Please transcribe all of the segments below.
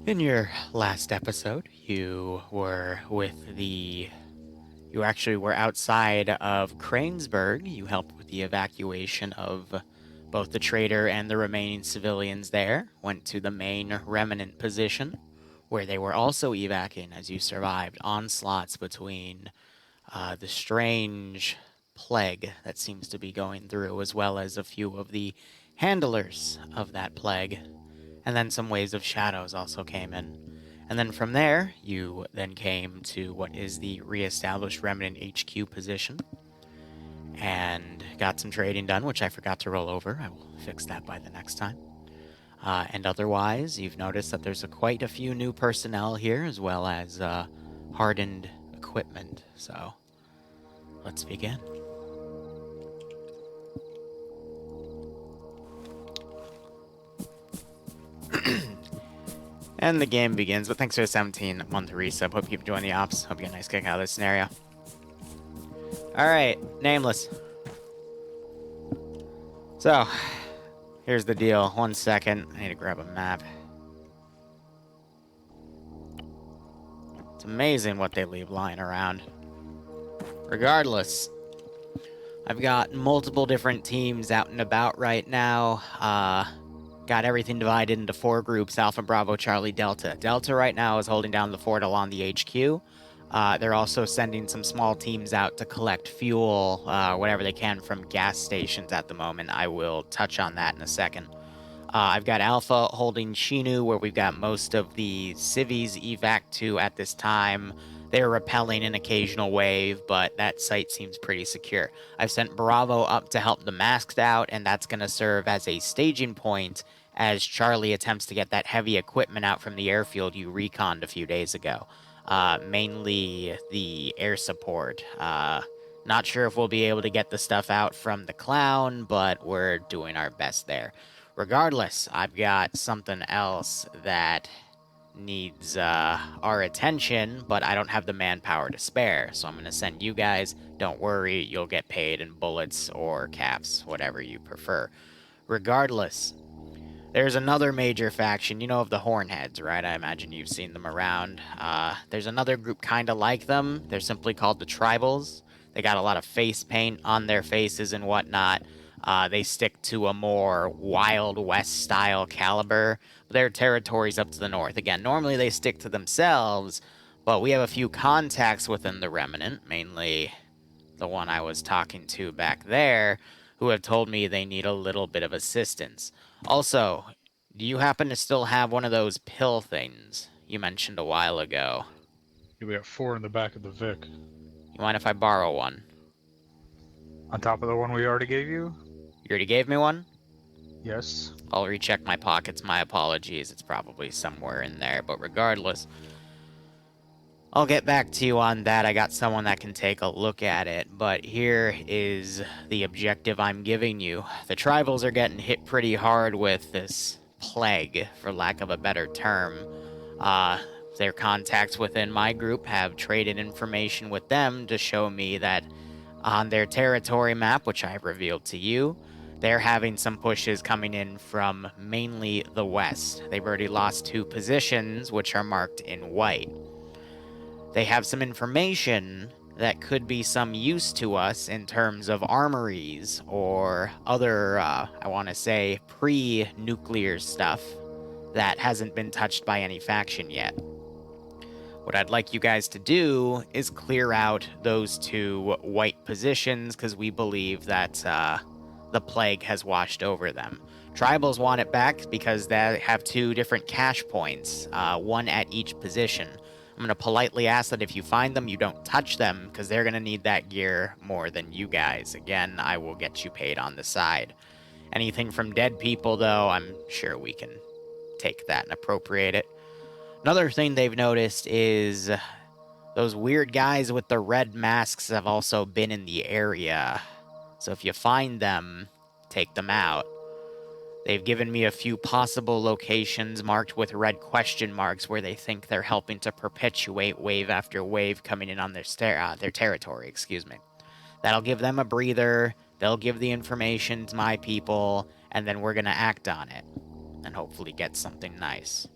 In your last episode, you actually were outside of Cranesburg. You helped with the evacuation of both the trader and the remaining civilians there. Went to the main remnant position, where they were also evacuating as you survived onslaughts between the strange plague that seems to be going through, as well as a few of the handlers of that plague. And then some waves of shadows also came in. And then from there, you then came to what is the reestablished Remnant HQ position and got some trading done, which I forgot to roll over. I will fix that by the next time. And otherwise, you've noticed that there's quite a few new personnel here, as well as hardened equipment. So, let's begin. And the game begins, but thanks for the 17-month resub. Hope you've enjoyed the ops. Hope you get a nice kick out of this scenario. Alright, Nameless. So, here's the deal. 1 second. I need to grab a map. It's amazing what they leave lying around. Regardless, I've got multiple different teams out and about right now. Got everything divided into 4 groups: Alpha, Bravo, Charlie, Delta. Delta right now is holding down the fort along the HQ. They're also sending some small teams out to collect fuel, whatever they can, from gas stations at the moment. I will touch on that in a second. I've got Alpha holding Shinu, where we've got most of the civies evac to at this time. They're repelling an occasional wave, but that site seems pretty secure. I've sent Bravo up to help the masked out, and that's going to serve as a staging point as Charlie attempts to get that heavy equipment out from the airfield you reconned a few days ago. Mainly the air support. Not sure if we'll be able to get the stuff out from the clown, but we're doing our best there. Regardless, I've got something else that needs our attention, but I don't have the manpower to spare, so I'm going to send you guys. Don't worry, you'll get paid in bullets or caps, whatever you prefer. Regardless, there's another major faction. You know of the Hornheads, right? I imagine you've seen them around. There's another group kind of like them. They're simply called the Tribals. They got a lot of face paint on their faces and whatnot. They stick to a more Wild West style caliber. Their territory's up to the north. Again, normally they stick to themselves, but we have a few contacts within the Remnant, mainly the one I was talking to back there, who have told me they need a little bit of assistance. Also, do you happen to still have one of those pill things you mentioned a while ago? Yeah, we got 4 in the back of the Vic. You mind if I borrow one? On top of the one we already gave you? You already gave me one? Yes. I'll recheck my pockets. My apologies. It's probably somewhere in there, but regardless, I'll get back to you on that. I got someone that can take a look at it, but here is the objective I'm giving you. The Tribals are getting hit pretty hard with this plague, for lack of a better term. Their contacts within my group have traded information with them to show me that on their territory map, which I've revealed to you, they're having some pushes coming in from mainly the west. They've already lost 2 positions, which are marked in white. They have some information that could be some use to us in terms of armories or other, I want to say, pre-nuclear stuff that hasn't been touched by any faction yet. What I'd like you guys to do is clear out those 2 white positions, because we believe that the plague has washed over them. Tribals want it back because they have 2 different cache points, one at each position. I'm going to politely ask that if you find them, you don't touch them, because they're going to need that gear more than you guys. Again, I will get you paid on the side. Anything from dead people, though, I'm sure we can take that and appropriate it. Another thing they've noticed is those weird guys with the red masks have also been in the area. So if you find them, take them out. They've given me a few possible locations marked with red question marks where they think they're helping to perpetuate wave after wave coming in on their territory, That'll give them a breather, they'll give the information to my people, and then we're gonna act on it. And hopefully get something nice.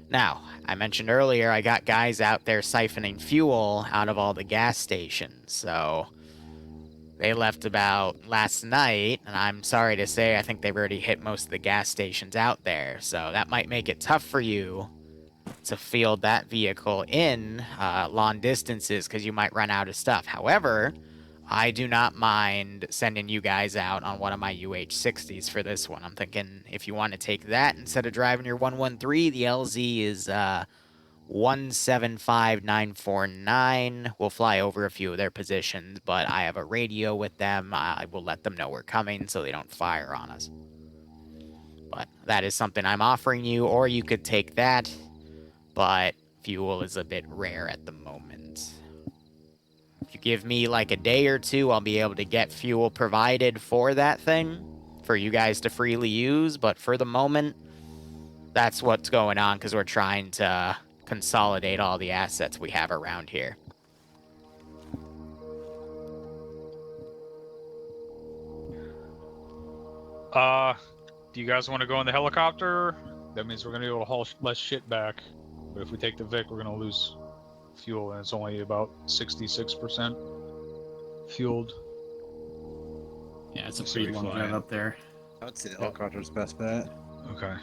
Now, I mentioned earlier I got guys out there siphoning fuel out of all the gas stations, so they left about last night, and I'm sorry to say I think they've already hit most of the gas stations out there, so that might make it tough for you to field that vehicle in long distances because you might run out of stuff. However, I do not mind sending you guys out on one of my UH-60s for this one. I'm thinking if you want to take that instead of driving your 113, the LZ is 175949. We'll fly over a few of their positions, but I have a radio with them. I will let them know we're coming so they don't fire on us. But that is something I'm offering you, or you could take that, but fuel is a bit rare at the moment. If you give me like a day or two, I'll be able to get fuel provided for that thing for you guys to freely use, but for the moment, that's what's going on because we're trying to consolidate all the assets we have around here. Do you guys want to go in the helicopter? That means we're gonna be able to haul less shit back. But if we take the Vic, we're gonna lose fuel, and it's only about 66% fueled. Yeah, it's a So pretty we long fly drive in. up there. I would say the helicopter's best bet. Okay.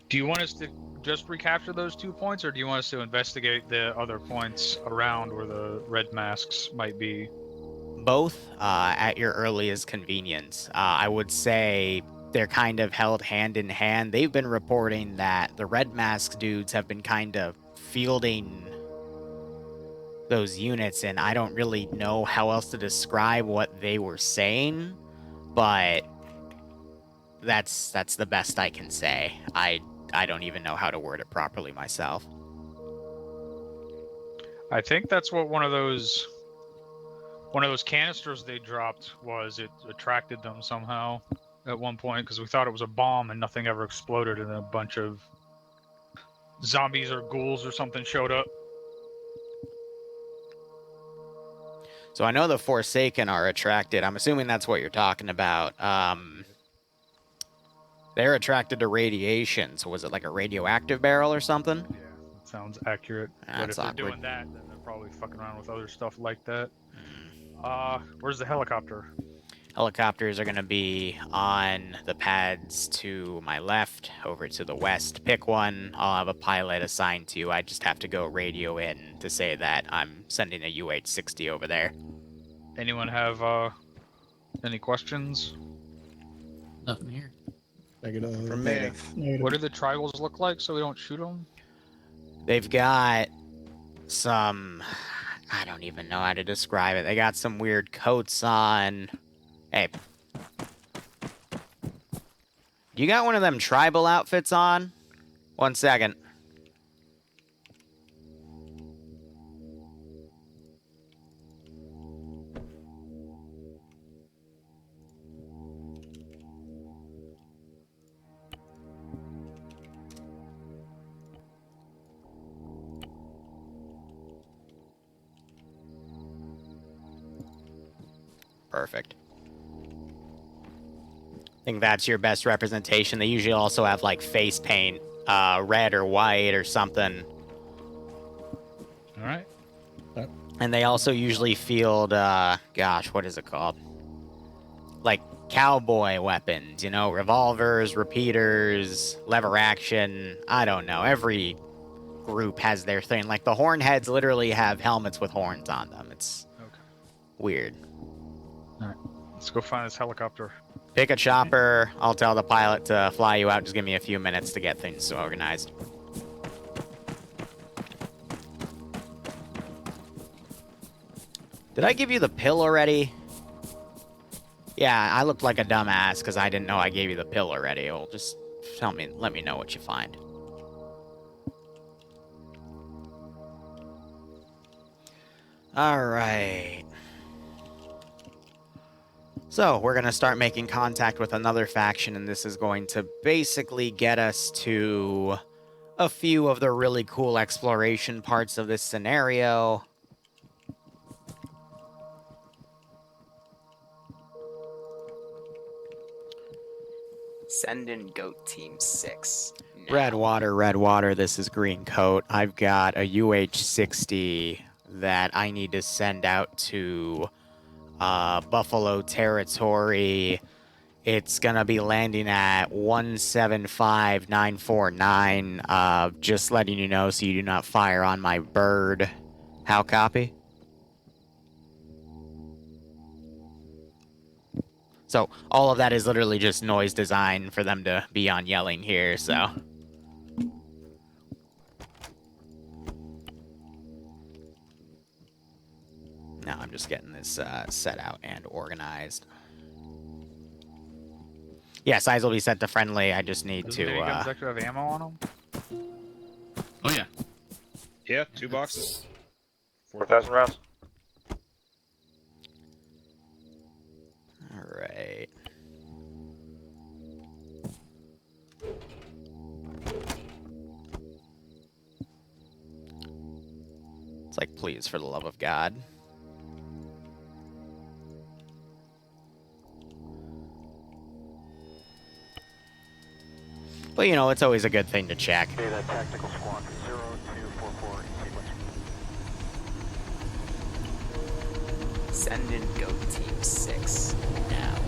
Do you want us to just recapture those 2 points, or do you want us to investigate the other points around where the red masks might be? Both at your earliest convenience. I would say they're kind of held hand in hand. They've been reporting that the Red Mask dudes have been kind of fielding those units, and I don't really know how else to describe what they were saying, but that's the best I can say. I don't even know how to word it properly myself. I think that's what one of those canisters they dropped was. It attracted them somehow at one point because we thought it was a bomb and nothing ever exploded, and a bunch of zombies or ghouls or something showed up. So I know the Forsaken are attracted. I'm assuming that's what you're talking about. They're attracted to radiation. So was it like a radioactive barrel or something? Yeah, that sounds accurate. But That's if they're awkward. doing that, then they're probably fucking around with other stuff like that. Where's the helicopter? Helicopters are going to be on the pads to my left, over to the west. Pick one. I'll have a pilot assigned to you. I just have to go radio in to say that I'm sending a UH-60 over there. Anyone have any questions? Nothing here. Negative. Affirmative. What do the tribals look like so we don't shoot them? They've got some... I don't even know how to describe it. They got some weird coats on. Hey. You got one of them tribal outfits on? 1 second. Perfect. I think that's your best representation. They usually also have like face paint, red or white or something. All right. And they also usually field, gosh, what is it called? Like cowboy weapons, you know, revolvers, repeaters, lever action. I don't know. Every group has their thing. Like the Hornheads literally have helmets with horns on them. It's weird. All right. Let's go find this helicopter. Pick a chopper. I'll tell the pilot to fly you out. Just give me a few minutes to get things organized. Did I give you the pill already? Yeah, I looked like a dumbass because I didn't know I gave you the pill already. Well, just let me know what you find. All right. So, we're going to start making contact with another faction, and this is going to basically get us to a few of the really cool exploration parts of this scenario. Send in Goat Team 6. Red water, this is Green Coat. I've got a UH-60 that I need to send out to Buffalo Territory. It's gonna be landing at 175949. Just letting you know so you do not fire on my bird. How copy? So all of that is literally just noise design for them to be on yelling here, so. Now I'm just getting this set out and organized. Yeah, size will be set to friendly. I just need Doesn't to. guns actually have ammo on them? Oh yeah. Yeah, 2 boxes. 4,000 rounds. All right. It's like, please, for the love of God. But, you know, it's always a good thing to check. Okay, that tactical squawk 0244 in sequence. Send in Go Team 6 now.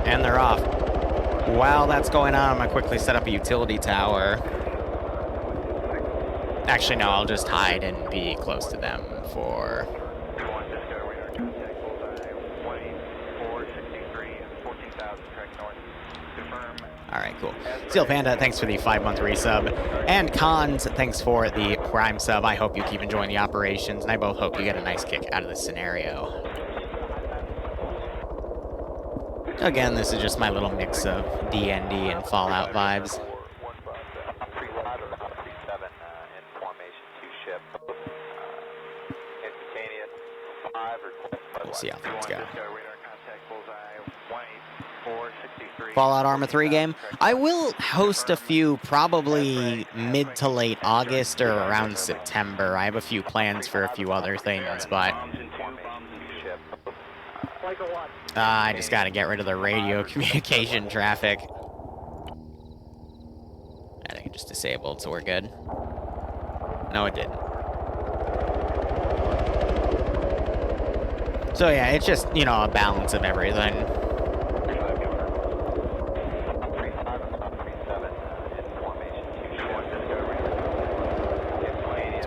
And they're off. While that's going on, I'm gonna quickly set up a utility tower. Actually, no, I'll just hide and be close to them for... Alright, cool. Steel Panda, thanks for the 5-month resub. And Cons, thanks for the Prime sub. I hope you keep enjoying the operations, and I both hope you get a nice kick out of this scenario. Again, this is just my little mix of DnD and Fallout vibes. We'll see how things go. Fallout Arma 3 game. I will host a few probably mid to late August or around September. I have a few plans for a few other things, but... I just gotta get rid of the radio communication traffic. I think it just disabled, so we're good. No, it didn't. So yeah, it's just, you know, a balance of everything. So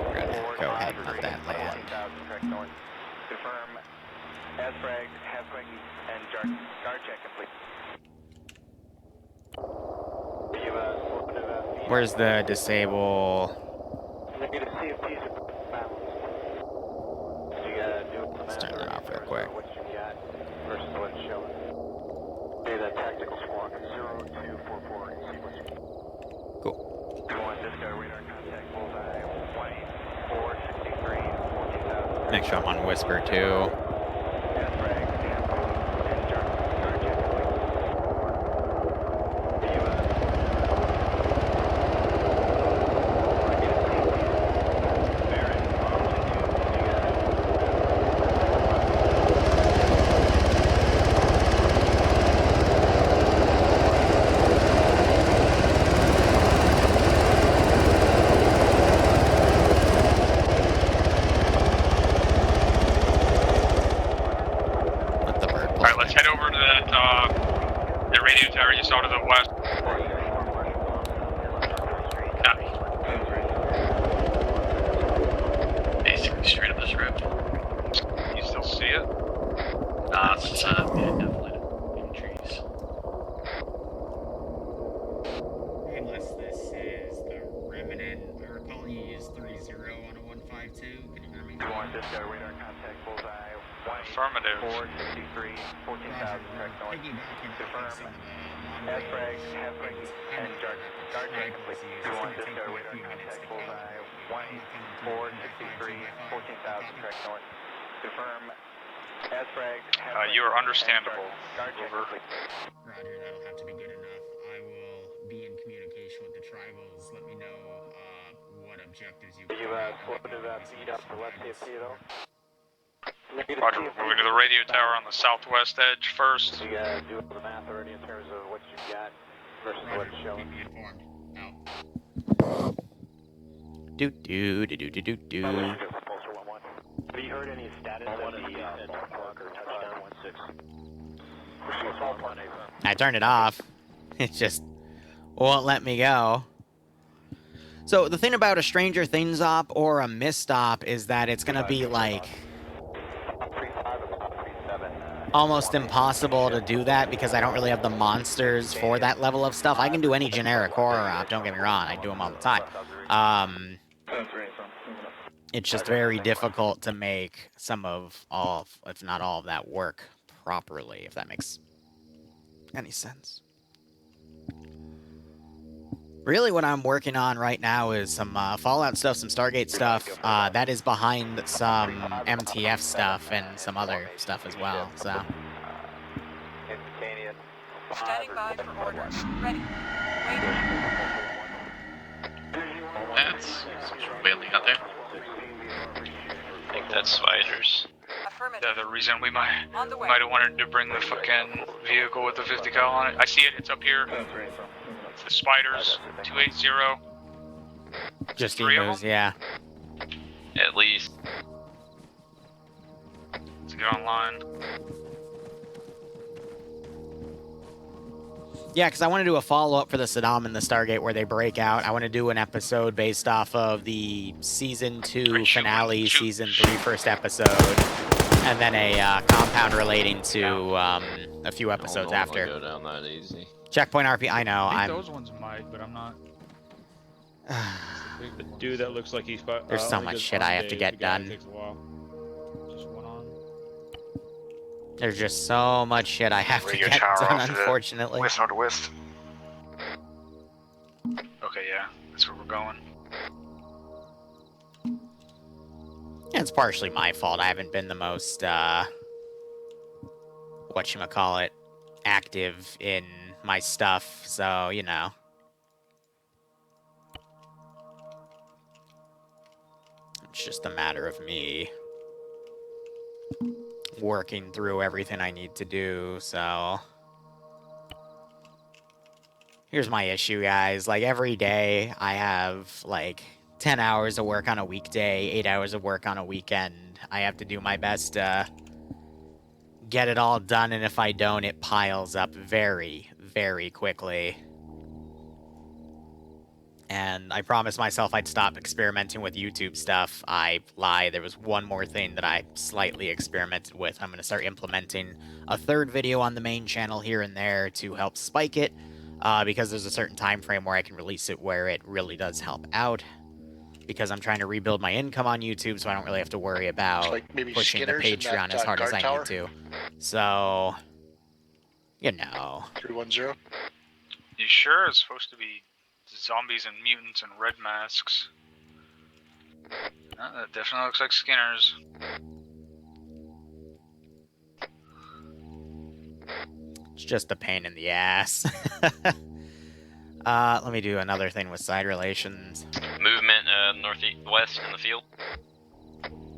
we're gonna go ahead and let that land. S-frag, half-frag, and guard check complete. Where's the disable? Let's turn it off real quick. Okay, that tactical squawk 0244 in sequence. Cool. Make sure I'm on whisper too. 463, 14,000, track north. Confirm. As fragged. You are understandable. Over. Roger, that'll have to be good enough. I will be in communication with the tribals. Let me know what objectives you slowed to speed up for left CFP though. Roger, we're moving to the radio tower on the southwest edge first. You do the math already in terms of what you got versus what's showing. Keep me informed. Out. Do. Have you heard any status of the ballpark or touchdown 16? I turned it off. It just won't let me go. So the thing about a Stranger Things op or a Mist op is that it's gonna be like almost impossible to do that because I don't really have the monsters for that level of stuff. I can do any generic horror op, don't get me wrong, I do them all the time. It's just very difficult to make some of all, if not all of that work properly, if that makes any sense. Really what I'm working on right now is some Fallout stuff, some Stargate stuff. That is behind some MTF stuff and some other stuff as well, so. Standing by for orders. Ready. Waiting. That's some wailing out there. I think that's spiders. Affirmative. The reason we might On the way. have wanted to bring the fucking vehicle with the 50 cal on it. I see it. It's up here. It's the spiders. 280. Just Three of emus, them? yeah. At least. Let's get online. Yeah, because I want to do a follow-up for the Saddam and the Stargate where they break out. I want to do an episode based off of the Season 2 finale, Season 3 first episode, and then a compound relating to a few episodes after. Go down that easy. Checkpoint RP, I know, I think those ones might, but I'm not. The dude that looks like he's... There's so much shit I have to get done. Takes a while. Just one on. There's just so much shit I have to Radio get tower done, off to the unfortunately. West northwest. Okay, yeah, that's where we're going. Yeah, it's partially my fault. I haven't been the most, whatchamacallit, active in my stuff, so, you know. It's just a matter of me working through everything I need to do, so... Here's my issue, guys. Like, every day, I have, like, 10 hours of work on a weekday, 8 hours of work on a weekend. I have to do my best to get it all done, and if I don't, it piles up very, very quickly. And I promised myself I'd stop experimenting with YouTube stuff. I lied. There was one more thing that I slightly experimented with. I'm going to start implementing a third video on the main channel here and there to help spike it, because there's a certain time frame where I can release it where it really does help out. Because I'm trying to rebuild my income on YouTube, so I don't really have to worry about like maybe pushing the Patreon as hard as I need to. So, you know. 310. You sure it's supposed to be zombies and mutants and red masks? That definitely looks like Skinner's. It's just a pain in the ass. Let me do another thing with side relations. Movement northwest in the field.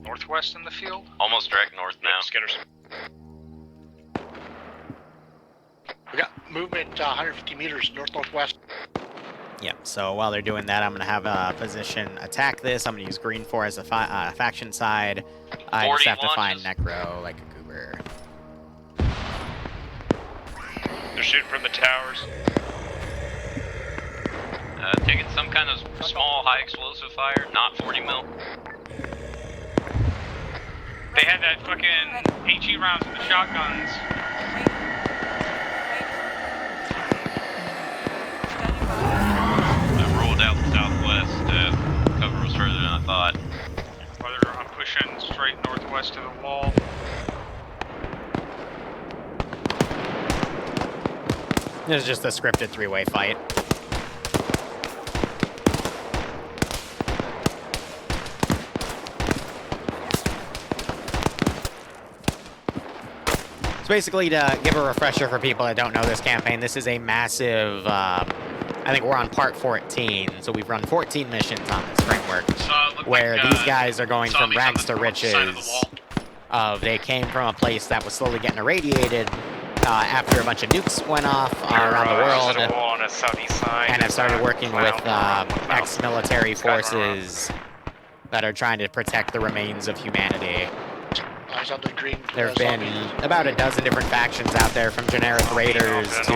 Northwest in the field? Almost direct north now. Skinners. We got movement 150 meters north-northwest. Yep, so while they're doing that, I'm going to have a position attack this. I'm going to use green 4 as a faction side. I just have to find Necro like a goober. They're shooting from the towers. Taking some kind of small high explosive fire, not 40 mil. They had that fucking HE rounds with the shotguns. I rolled out the southwest. Cover was further than I thought. Brother, I'm pushing straight northwest to the wall. This is just a scripted three-way fight. So basically, to give a refresher for people that don't know this campaign, this is a massive, I think we're on part 14, so we've run 14 missions on this framework, where these guys are going from rags to riches. They came from a place that was slowly getting irradiated after a bunch of nukes went off around the world, and have started working with ex-military forces that are trying to protect the remains of humanity. Eyes on the green. There have been about a dozen different factions out there, from generic raiders to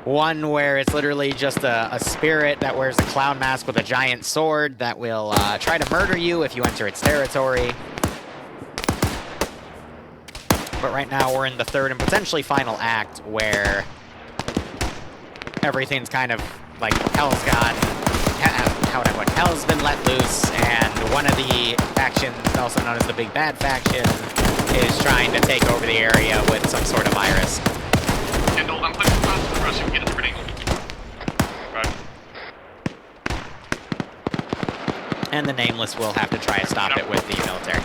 one where it's literally just a spirit that wears a clown mask with a giant sword that will try to murder you if you enter its territory. But right now we're in the third and potentially final act, where everything's kind of like hell's been let loose, and one of the factions, also known as the Big Bad Faction, is trying to take over the area with some sort of virus. Kendall, I'm putting the to the rest, you can get it pretty. Right. And the Nameless will have to try to stop it with the military.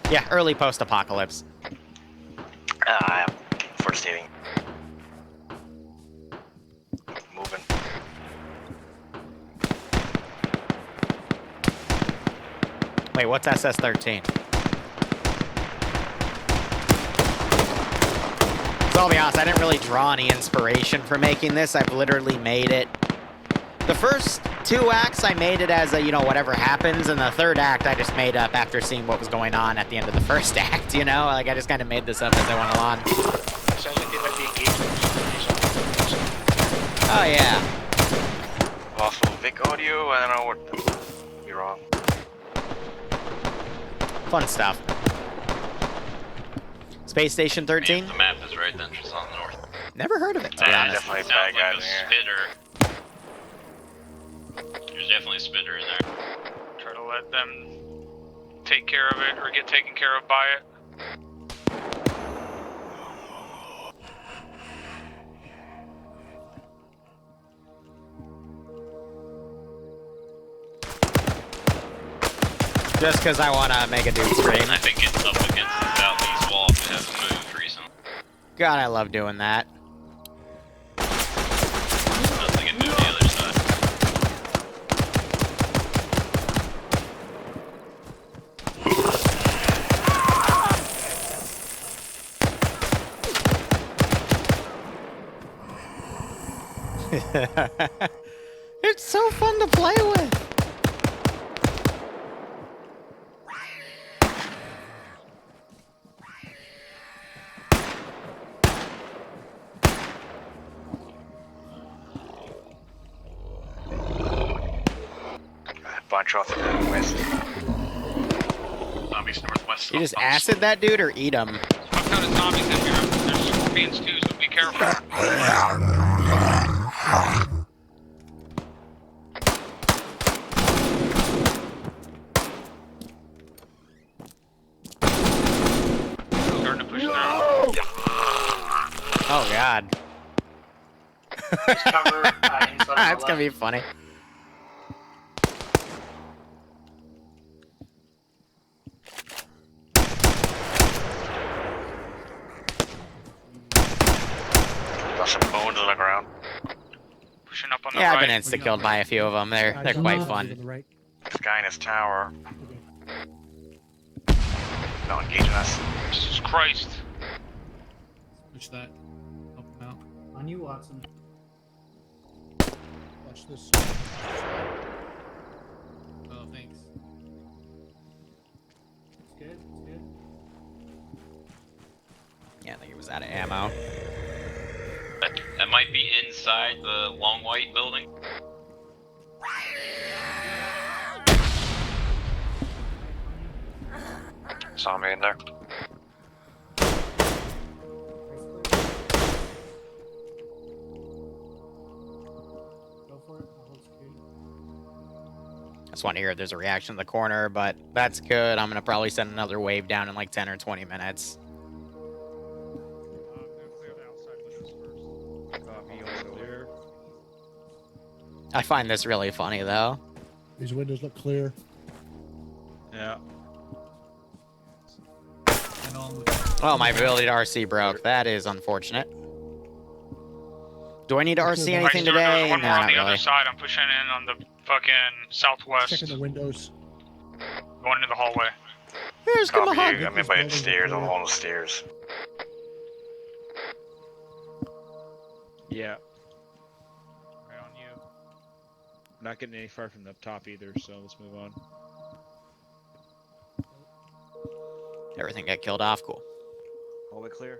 Yeah, early post-apocalypse. I am for stating. Moving. Wait, what's SS-13? So I'll be honest, I didn't really draw any inspiration for making this. I've literally made it. The first 2 acts, I made it as a, whatever happens, and the third act I just made up after seeing what was going on at the end of the first act, Like, I just kind of made this up as I went along. Sounds like they might be engaged. Oh, yeah. Also, Vic audio, I don't know what could be wrong. Fun stuff. Space Station 13? The map is right then, just on the north. Never heard of it, to be honest. Definitely bad guys in here. There's definitely a spitter in there. Try to let them take care of it or get taken care of by it. Just because I want to make a dude scream. I think it's up against the southeast wall if it hasn't moved recently. God, I love doing that. Nothing can move the other side. It's so fun to play with. Bunch off the west. Zombies northwest. You just acid that dude or eat him? What kind of zombies in here? There's scorpions too, so be careful. Starting to push through. Oh, God. Cover, That's gonna be funny. Got some bones on the ground. Pushing up on the Yeah, right. I've been insta-killed by a few of them. They're quite fun. This guy in his tower. Not engaging us. Jesus Christ. Push that. Help him out. On you, Watson. Watch this. Oh, thanks. It's good, it's good. Yeah, I think it was out of ammo. That might be inside the long white building. Saw me in there. Go for it. I'll hold security. I just want to hear if there's a reaction in the corner, but that's good. I'm gonna probably send another wave down in like 10 or 20 minutes. Copy, also there. I find this really funny, though. These windows look clear. Oh, my ability to RC broke. That is unfortunate. Do I need to RC anything There's today? one No, more on not the really. other side. I'm pushing in on the fucking southwest. Checking the windows. Going into the hallway. Here's give him a Copy hug. you. I'm in by the stairs. I'm on the stairs. Yeah. Right on you. I'm not getting any far from the top either, so let's move on. Everything got killed off. Cool. Hallway clear.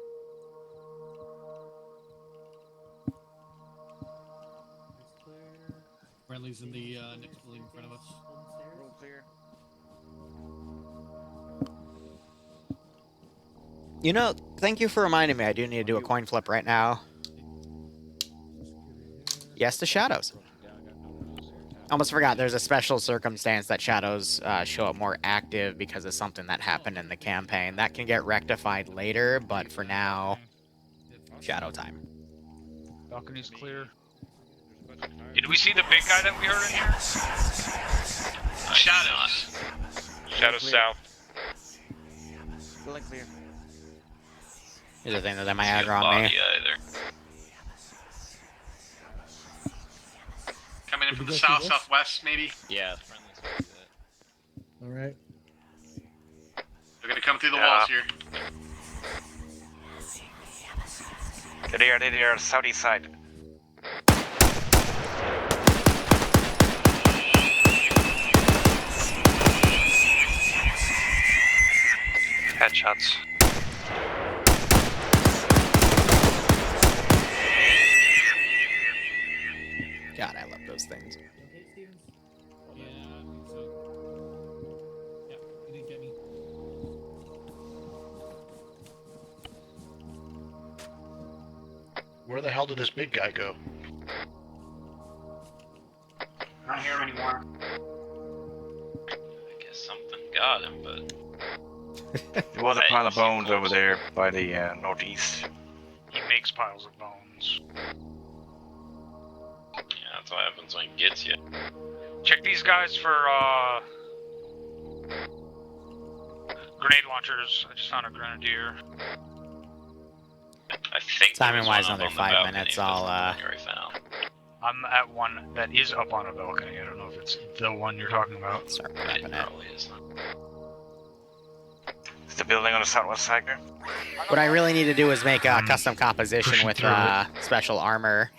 Friendly's in the next building in front of us. Roll clear. You know, thank you for reminding me. I do need to do a coin flip right now. Yes to shadows. Almost forgot there's a special circumstance that shadows show up more active because of something that happened in the campaign. That can get rectified later, but for now, shadow time. Balcony's clear. Did we see the big guy that we heard in here? Shadows. Shadows south. Building clear. Here's the thing that they might See a aggro on me. body either. Coming in Did from we the go through south, this? southwest, maybe. Yeah, the friendly's gonna do that. All right. They're gonna come through the Yeah. walls here. They're there, southeast side. Headshots. God, I love those things. Yeah, I think so. Yeah, he didn't get me. Where the hell did this big guy go? I don't hear him anymore. I guess something got him, but There was a pile of bones over there by the northeast. He makes piles of bones. yeah, that's what happens when he gets you. Check these guys for grenade launchers. I just found a grenadier. I think Timing-wise, there was one another up on the 5 balcony, minutes, but I'll, that's the one I found. I'm at one that is up on a balcony. I don't know if it's the one you're talking about. Start It prepping it. probably is. It's the building on the southwest side there. What I really need to do is make a custom composition Pushing with through it. special armor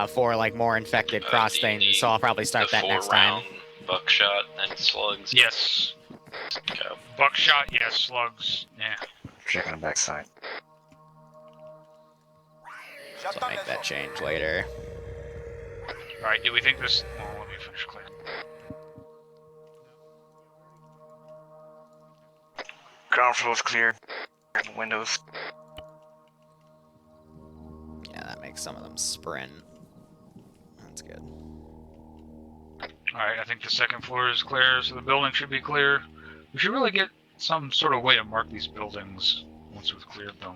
for like more infected cross do you things. need So I'll probably start the that next time. 4-round buckshot and slugs. Yes. Okay. Buckshot, yes. Slugs, yeah. Checking the backside. So I'll make that change later. Alright, do we think this... Well, let me finish clearing. Ground floor's clear. Windows. Yeah, that makes some of them sprint. That's good. Alright, I think the second floor is clear, so the building should be clear. We should really get some sort of way to mark these buildings once we've cleared them.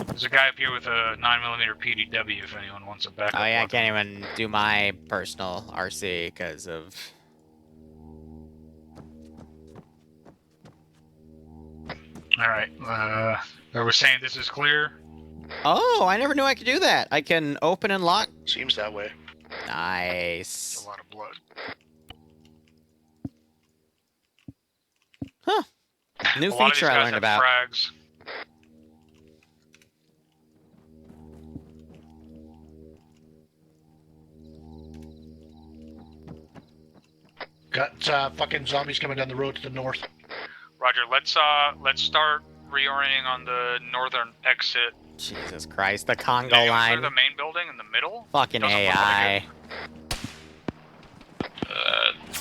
There's a guy up here with a 9mm PDW if anyone wants a backup. Oh yeah, I weapon. can't even do my personal RC because of... Alright, we're saying this is clear? Oh, I never knew I could do that. I can open and lock. Seems that way. It's Nice. a lot of blood. Huh. New A lot of feature these I guys learned have about. frags. Got fucking zombies coming down the road to the north. Roger, let's start reorienting on the northern exit. Jesus Christ, the Congo Did you line. clear the main building in the middle? Fucking Doesn't look like AI.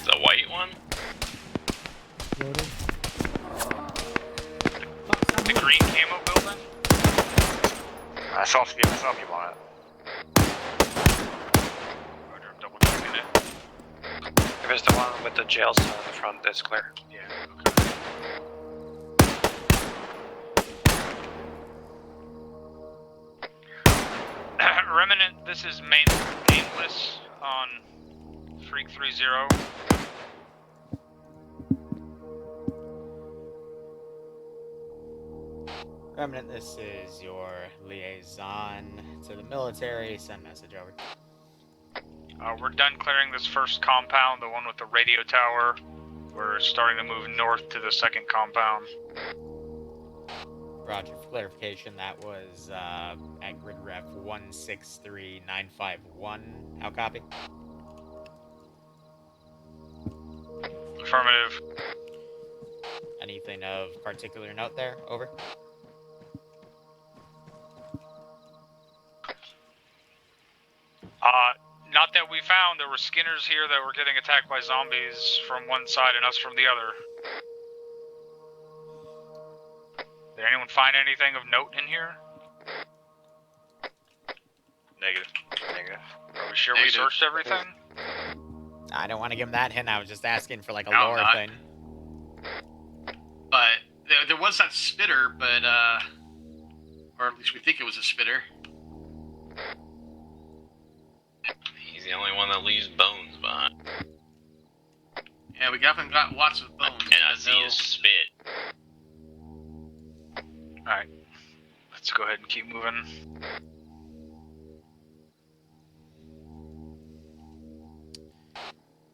The white one? Loading. The green camo building? I saw some people on it. Roger, I'm double checking it. If it's the one with the jail cell in the front, that's clear. Yeah, okay. Remnant, this is nameless on Freak 30. Remnant, this is your liaison to the military. Send message over. We're done clearing this first compound, the one with the radio tower. We're starting to move north to the second compound. Roger. For clarification, that was at grid ref 163951. How copy? Affirmative. Anything of particular note there? Over. Not that we found. There were Skinners here that were getting attacked by zombies from one side and us from the other. Did anyone find anything of note in here? Negative. Negative. Are we sure we searched everything? I don't want to give him that hint. I was just asking for like a No, lore not. thing. But there was that spitter, but or at least we think it was a spitter. He's the only one that leaves bones behind. Yeah, we definitely got lots of bones. I cannot see his spit. Alright. Let's go ahead and keep moving.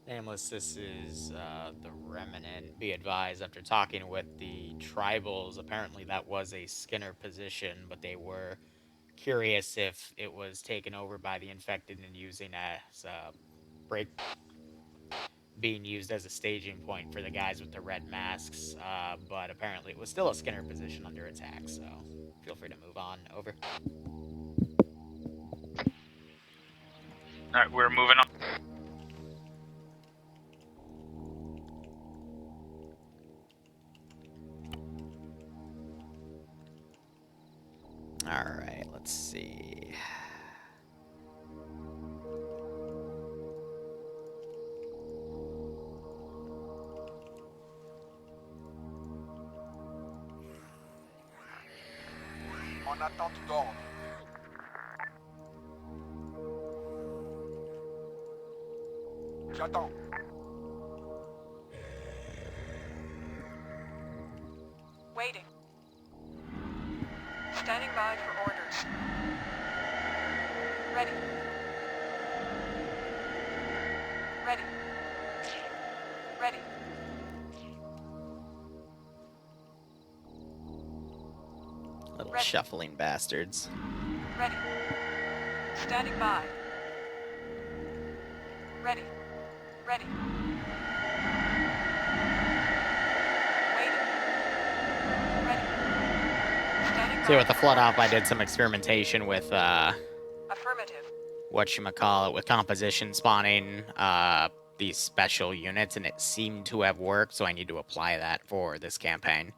Nameless, this is the Remnant. Be advised, after talking with the tribals, apparently that was a Skinner position, but they were curious if it was taken over by the infected and being used as a staging point for the guys with the red masks, but apparently it was still a Skinner position under attack, so feel free to move on. Over. Alright, we're moving on. Alright, let's see. En attente d'ordre. J'attends. Waiting. Standing by for orders. Ready. Ready. Ready. Little Ready. shuffling bastards. Ready. Standing by. Ready. Ready. Waiting. Ready. Standing See, by. with the flood off, I did some experimentation with Affirmative. whatchamacallit, with composition spawning these special units, and it seemed to have worked, so I need to apply that for this campaign.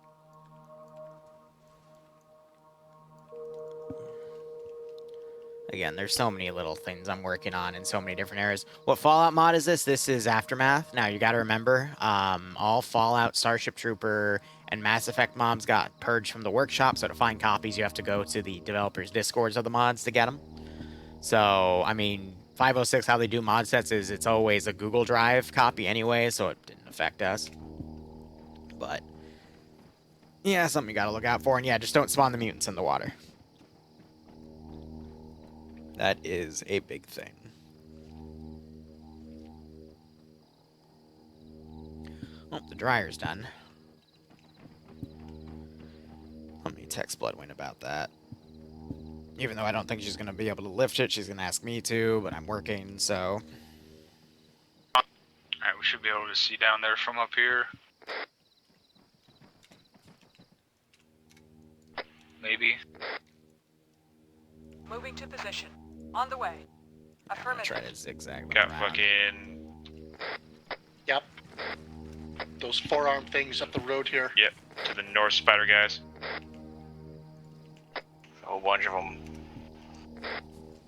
Again, there's so many little things I'm working on in so many different areas. What Fallout mod is this? This is Aftermath. Now, you gotta remember, all Fallout, Starship Trooper, and Mass Effect mobs got purged from the workshop, so to find copies, you have to go to the developers' discords of the mods to get them. So, I mean, 506, how they do mod sets is it's always a Google Drive copy anyway, so it didn't affect us. But, yeah, something you gotta look out for, and yeah, just don't spawn the mutants in the water. That is a big thing. Oh, the dryer's done. Let me text Bloodwind about that. Even though I don't think she's going to be able to lift it, she's going to ask me to, but I'm working, so... Alright, we should be able to see down there from up here. Maybe. Moving to position. On the way. I'm going to Affirmative. try to zigzag Got around. fucking... Yep. Those forearm things up the road here. Yep, to the north spider guys. A whole bunch of them.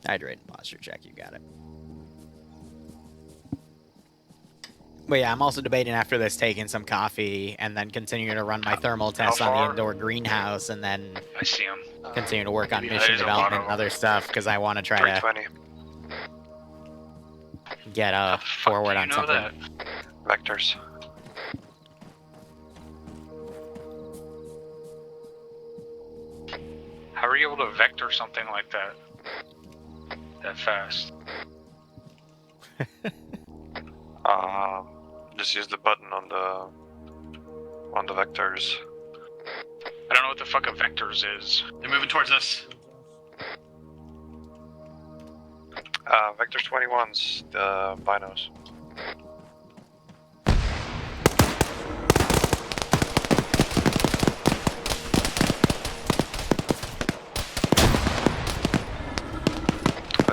Hydrate and posture check, you got it. But yeah, I'm also debating after this taking some coffee and then continuing to run my thermal tests on the far? indoor greenhouse and then I see him. continue to work on Maybe mission there's a development lot and of other stuff because I want to try to 320. get How the fuck forward do you on know something. that? Vectors. How are you able to vector something like that? That fast? Just use the button on the vectors. I don't know what the fuck a vectors is. They're moving towards us. Vector 21's the binos.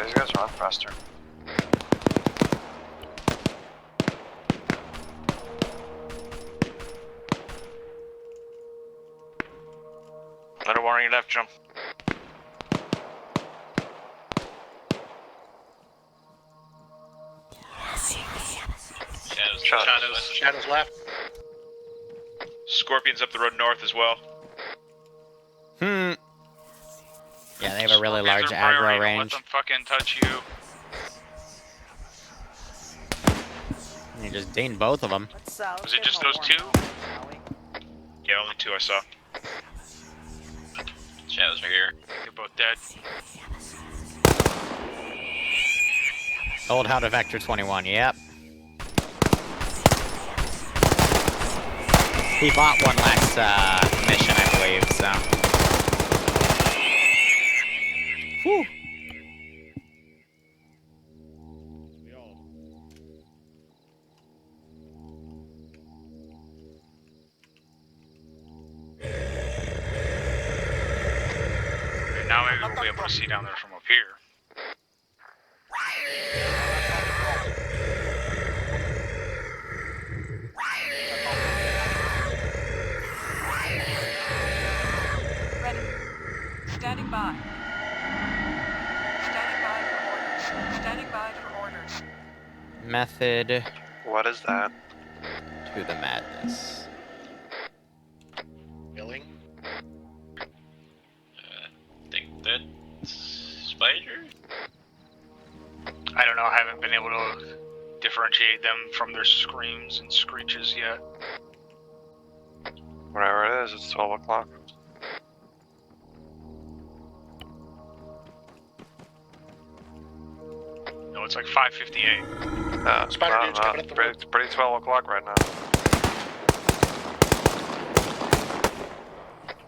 These guys run faster. Another one on your left, jump. Shadows left. Scorpions up the road north as well. Yeah, they have a really Scorpions large are priority, aggro don't range. Let them fucking touch you. You just dinged both of them. Was it just those two? Yeah, only two I saw. Shadows are here. They're both dead. Old how to Vector 21, yep. He bought one last mission, I believe, so. Whew. Okay, now maybe we'll be able to see down there from up here. Ready. Standing by. Standing by for orders. Standing by for orders. Method What is that? to the madness. Milling. Think that's spider? I don't know, I haven't been able to differentiate them from their screams and screeches yet. Whatever it is, it's 12 o'clock. No, it's like 5:58. Spider dude's coming up the road. It's pretty 12 o'clock right now.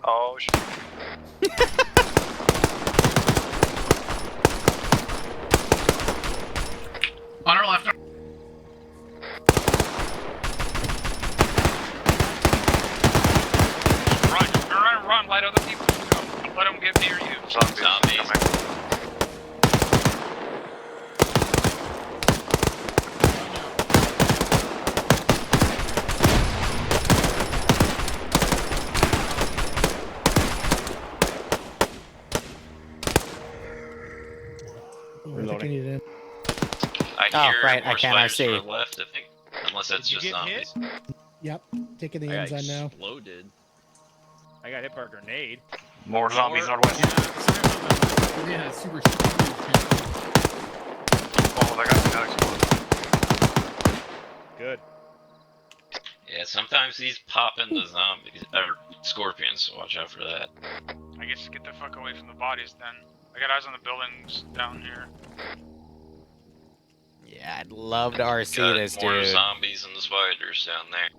Oh shit. On our left. Run, let other people go. Let them get near you. Zombies. Coming. I think I need it in. I Oh, hear right, I more can't spiders to RC. the left, I think. Unless that's just zombies. Yep, taking the ends on now. Exploded. I got hit by a grenade. More zombies northwest. Yeah, super. Oh, that got exploded. Good. Yeah, sometimes these pop into zombies, or scorpions, so watch out for that. I guess get the fuck away from the bodies then. I got eyes on the buildings down here. Yeah, I'd love to RC Got this more dude. zombies and the spiders down there.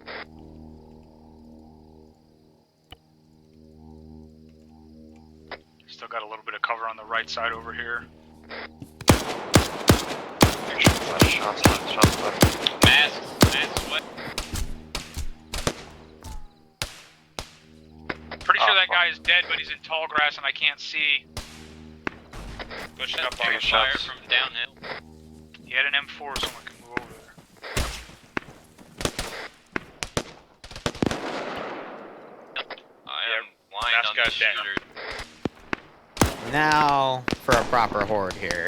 Still got a little bit of cover on the right side over here. Shots left. Masks, what? Pretty sure that guy is dead, but he's in tall grass and I can't see. Pushing up on on the fire shots. from downhill. He had an M4, someone can move over there. I am lying Mask on the guy's dead. shooter. Now for a proper horde here.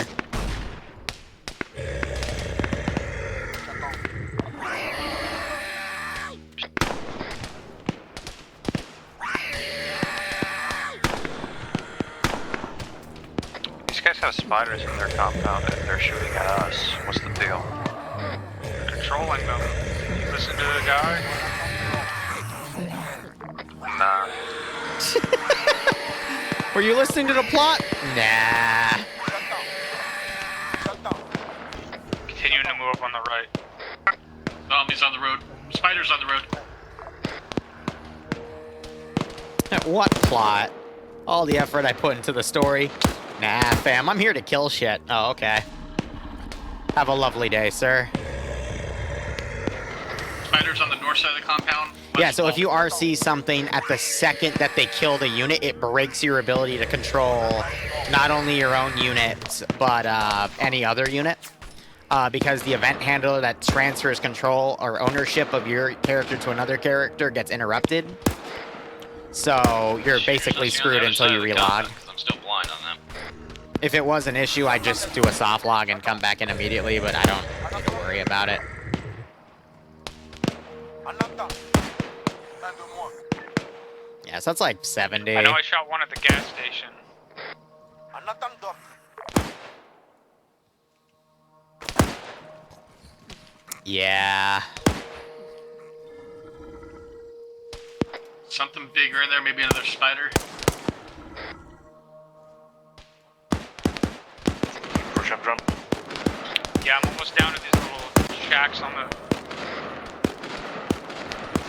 These guys have spiders in their compound and they're shooting at us. What's the deal? Controlling them. You listen to the guy? Nah. Were you listening to the plot? Nah. Continuing to move up on the right. Zombies on the road. Spiders on the road. What plot? All the effort I put into the story? Nah, fam, I'm here to kill shit. Oh, okay. Have a lovely day, sir. Spiders on the north side of the compound. Yeah, so if you RC something at the second that they kill the unit, it breaks your ability to control not only your own units, but any other unit. Because the event handler that transfers control or ownership of your character to another character gets interrupted. So you're basically screwed until you relog. I'm still blind on them. If it was an issue, I'd just do a soft log and come back in immediately, but I don't need to worry about it. Yeah, so that's like 70. I know I shot one at the gas station. Yeah. Something bigger in there, maybe another spider. Push up drum. Yeah, I'm almost down to these little shacks on the...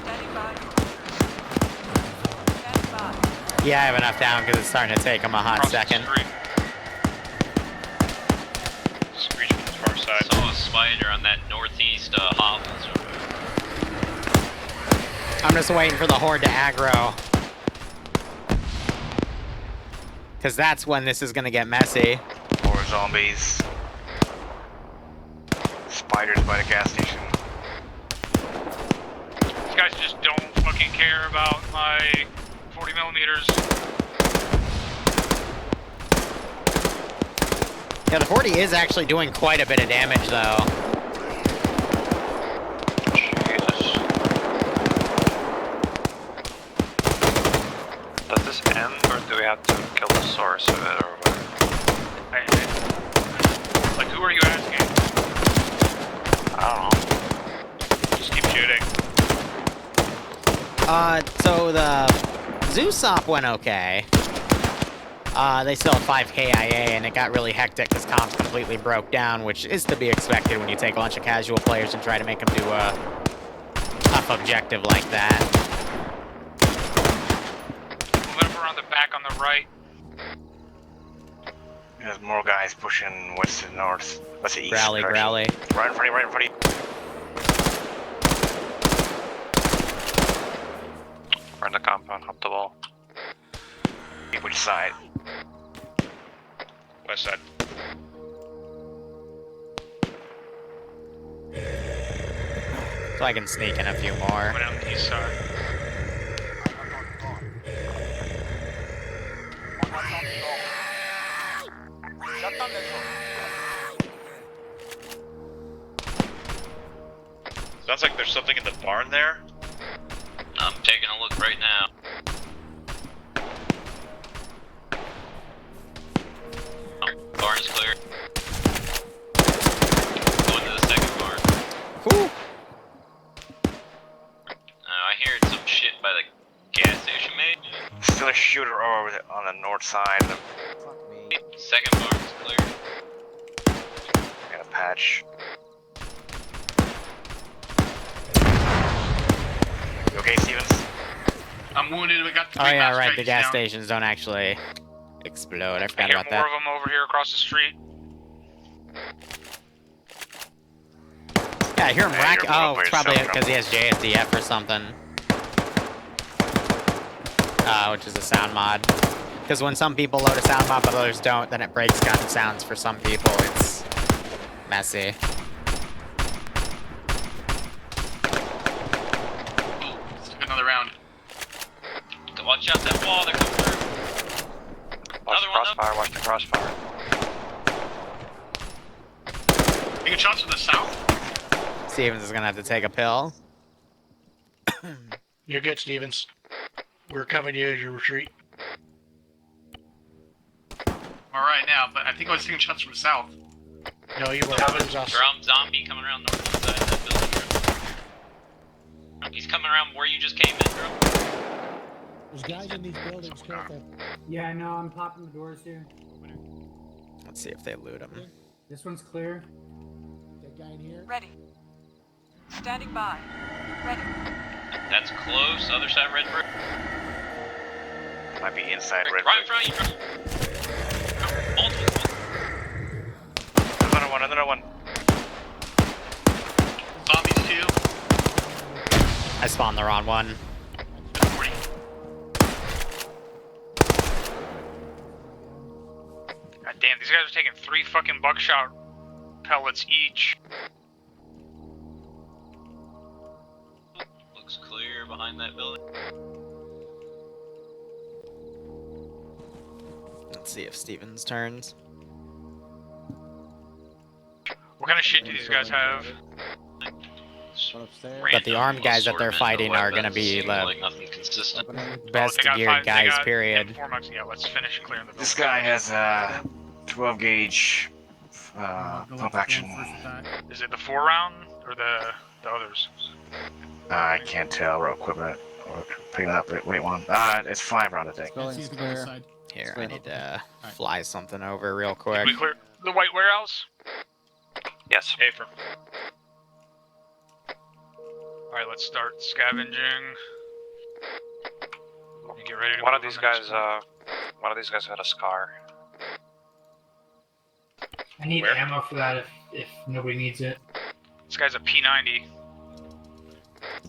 Standing by for orders. Standing by. Yeah, I have enough down because it's starting to take them a hot across the second. street. Screech from the far side. Saw a spider on that northeast hovels. I'm just waiting for the horde to aggro. Because that's when this is going to get messy. More zombies. Spiders by the gas station. These guys just don't fucking care about my 40 millimeters. Yeah, the 40 is actually doing quite a bit of damage, though. Jesus. Does this end, or do we have to kill the source of it, or what? Like, who are you asking? I don't know. Just keep shooting. So the Zoosop went okay. They still have 5 KIA, and it got really hectic because comms completely broke down, which is to be expected when you take a bunch of casual players and try to make them do a tough objective like that. Moving up around the back on the right. There's more guys pushing west to north. What's the east? Rally, direction. rally. Right in front of you, right in front of you. We're in the compound, up the wall. Which side? West side. So I can sneak in a few more. Coming on the east side. Sounds like there's something in the barn there. I'm taking a look right now. Oh, barn's clear. Going to the second barn. Whew. I heard some shit by the gas station, mate. Still a shooter over on the north side. Second barn's clear. Got a patch. You okay, Stevens? I'm wounded. We got the Oh big yeah, mouse right. The strikes gas down. stations don't actually explode. I I forgot hear about more that. of them over here across the street. Yeah, I hear him Yeah, rack. you're Oh, over it's yourself, probably bro. because he has JSDF or something. Which is a sound mod. Because when some people load a sound mod but others don't, then it breaks gun sounds for some people. It's messy. Let's take another round. Watch out that wall, they're coming through. Watch the Another one up. crossfire, watch the crossfire. Taking shots from the south. Stevens is gonna have to take a pill. You're good, Stevens. We're coming to you as you retreat. All right now, but I think I was taking shots from the south. No, you won't. It was us. Drum zombie coming around north side of that building. He's coming around where you just came in, bro. There's guys in these buildings. Careful. Yeah, I know. I'm popping the doors here. Let's see if they loot him. This one's clear. That guy in here. Ready. Standing by. Ready. That's close. Other side, red brick. Might be inside red Right in brick. front of you. Multiple. Another one. Zombies too. I spawned the wrong one. God damn, these guys are taking 3 fucking buckshot pellets each. Looks clear behind that building. Let's see if Stevens turns. What kind of shit do these guys have? But the armed guys that they're fighting are going to be the best geared guys, period. Yeah, let's finish clearing the building. This guy has a 12 gauge pump action. Is it the 4-round or the others? I can't tell. Raw equipment. We're picking up. Wait one. It's 5-round, I think. Here, I need to fly something over real quick. Did we clear the white warehouse? Yes. Affirm. Alright, let's start scavenging. You get ready to One move of these on the next guys had a scar. I need ammo for that if nobody needs it. This guy's a P90.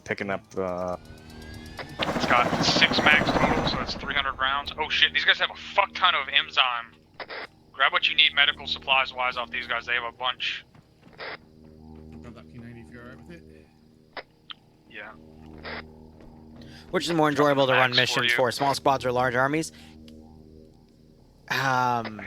Picking up. It's got 6 max total, so that's 300 rounds. Oh shit, these guys have a fuck ton of enzyme. Grab what you need medical supplies wise off these guys. They have a bunch. Grab that P90 if you're alright with it. Yeah. Which is more enjoyable to run Max for missions you. for small squads or large armies? King,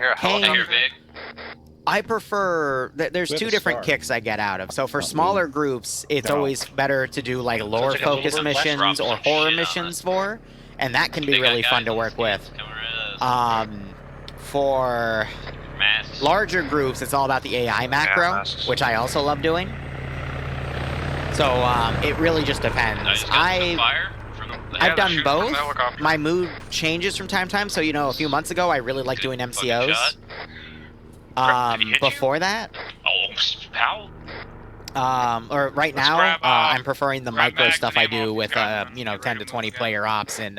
I prefer. There's We have 2 a different star. kicks I get out of. So for smaller groups, it's always better to do like lore like a little focus bit less missions drops or some horror shit on missions for, and that can be They got really guys fun to on work with. skis coming right at us. For Masks. larger groups, it's all about the AI macro, masks. which I also love doing. So it really just depends. Nice. Got some fire from the I've done shooting from both. the helicopter. My mood changes from time to time. So a few months ago, I really liked doing fucking MCOs. shot. Did he hit you? Before that, Oh, how? or right Let's now, grab, I'm preferring the grab micro mags stuff and I ammo do if with you've got them. you know, Get 10 ready to to 20 move, yeah. player ops in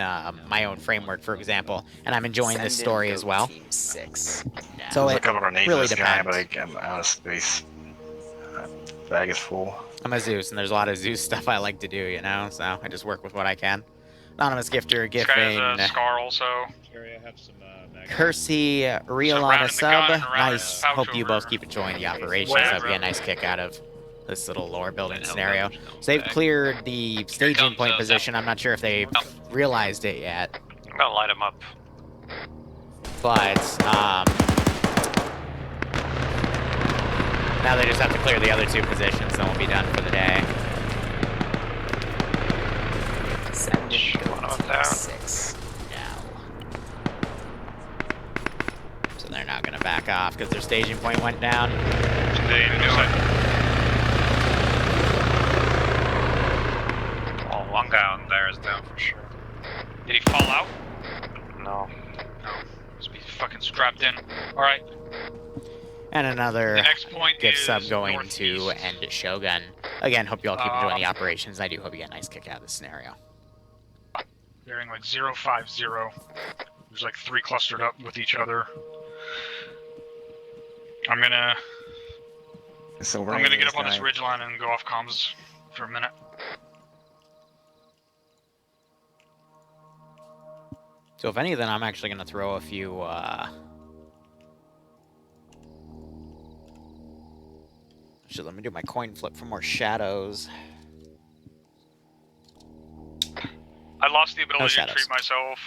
my own framework, for example, and I'm enjoying this story as well. Team 6. So There's a it couple grenades really in this guy, depends. but I'm out of space. Bag is full. I'm a Zeus, and there's a lot of Zeus stuff I like to do, you know, so I just work with what I can. Anonymous Gifter This guy gifting has a scar also. Area have some Kersey Real So on a rounding the gun sub. and rounding Nice. the pouch Hope you over. both keep enjoying the operations. Where? That'd be a nice kick out of this little lore building Hell, scenario. no, So they've back. cleared the staging comes point that position. I'm not sure if they realized it yet, I'm gonna light him up. but now they just have to clear the other 2 positions, then we'll be done for the day. One of them down. 6. So they're not gonna back off because their staging point went down. Oh, one guy on there is down for sure. Did he fall out? No. No. Must be fucking strapped in. Alright. And another The next point gift is sub going northeast. to End Shogun. Again, hope you all keep enjoying the operations. I do hope you get a nice kick out of this scenario. Bearing like 050. There's like 3 clustered up with each other. I'm gonna get up on this ridgeline and go off comms for a minute. So if anything, I'm actually going to throw a few, Shit, let me do my coin flip for more shadows. I lost the ability to shadows. treat myself.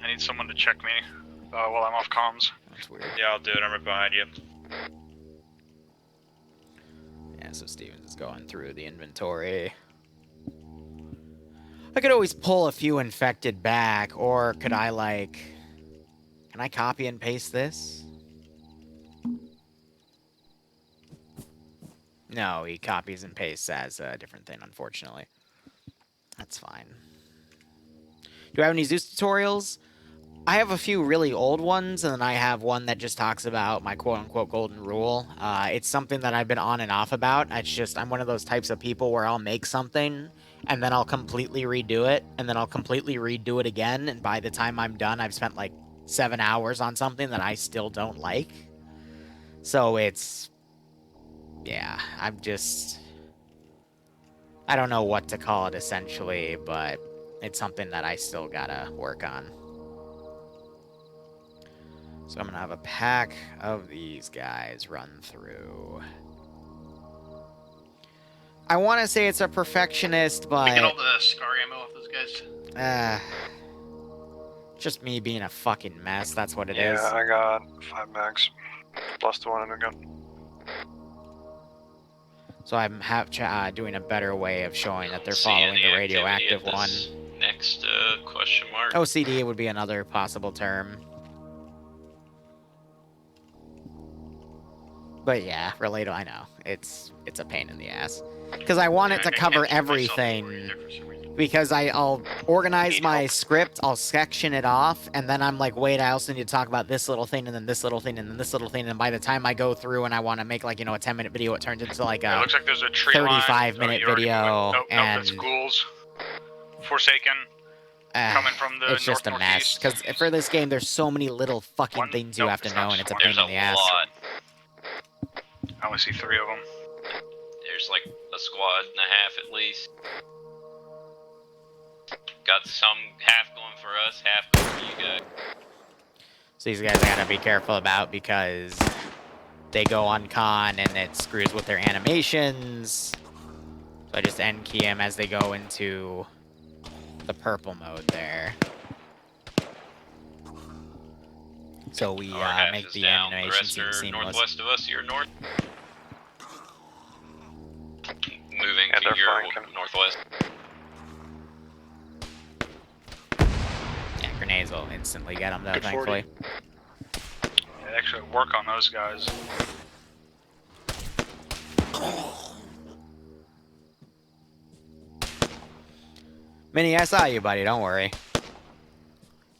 I need someone to check me while I'm off comms. That's weird. Yeah, I'll do it. I'm right behind you. Yeah, so Stevens is going through the inventory. I could always pull a few infected back, or could I, like... Can I copy and paste this? No, he copies and pastes as a different thing, unfortunately. That's fine. Do I have any Zeus tutorials? I have a few really old ones, and then I have one that just talks about my quote-unquote golden rule. It's something that I've been on and off about. It's just, I'm one of those types of people where I'll make something, and then I'll completely redo it, and then I'll completely redo it again, and by the time I'm done, I've spent like 7 hours on something that I still don't like. So it's... yeah, I'm just... I don't know what to call it, essentially, but it's something that I still gotta work on. So I'm gonna have a pack of these guys run through. I want to say it's a perfectionist, but... Get all the scar ammo off those guys. Just me being a fucking mess, that's what it is. Yeah, I got 5 mags. Plus the one in the gun. So I'm doing a better way of showing that they're See following any the radioactive activity at one. this Next question mark. OCD would be another possible term. But yeah, related, I know. It's a pain in the ass. Because I want it to cover everything. Because I'll organize my script, I'll section it off, and then I'm like, wait, I also need to talk about this little thing, and then this little thing, and then this little thing, and by the time I go through and I want to make, like, you know, a 10-minute video, it turns into, like, a It looks like there's a tree 35-minute video, Nope, and... that's ghouls. Forsaken. Coming from the it's just a mess. Because for this game, there's so many little fucking things you have to know, and it's a pain in the ass. I only see 3 of them. There's like a squad and a half at least. Got some half going for us, half going for you guys. So these guys I gotta be careful about because they go on con and it screws with their animations. So I just end key them as they go into the purple mode there. So we make the animation seem seamless. Northwest of us, you're north. Moving Yeah, to your northwest. Yeah, grenades will instantly get them though, thankfully. Yeah, actually work on those guys. Minnie, I saw you, buddy. Don't worry.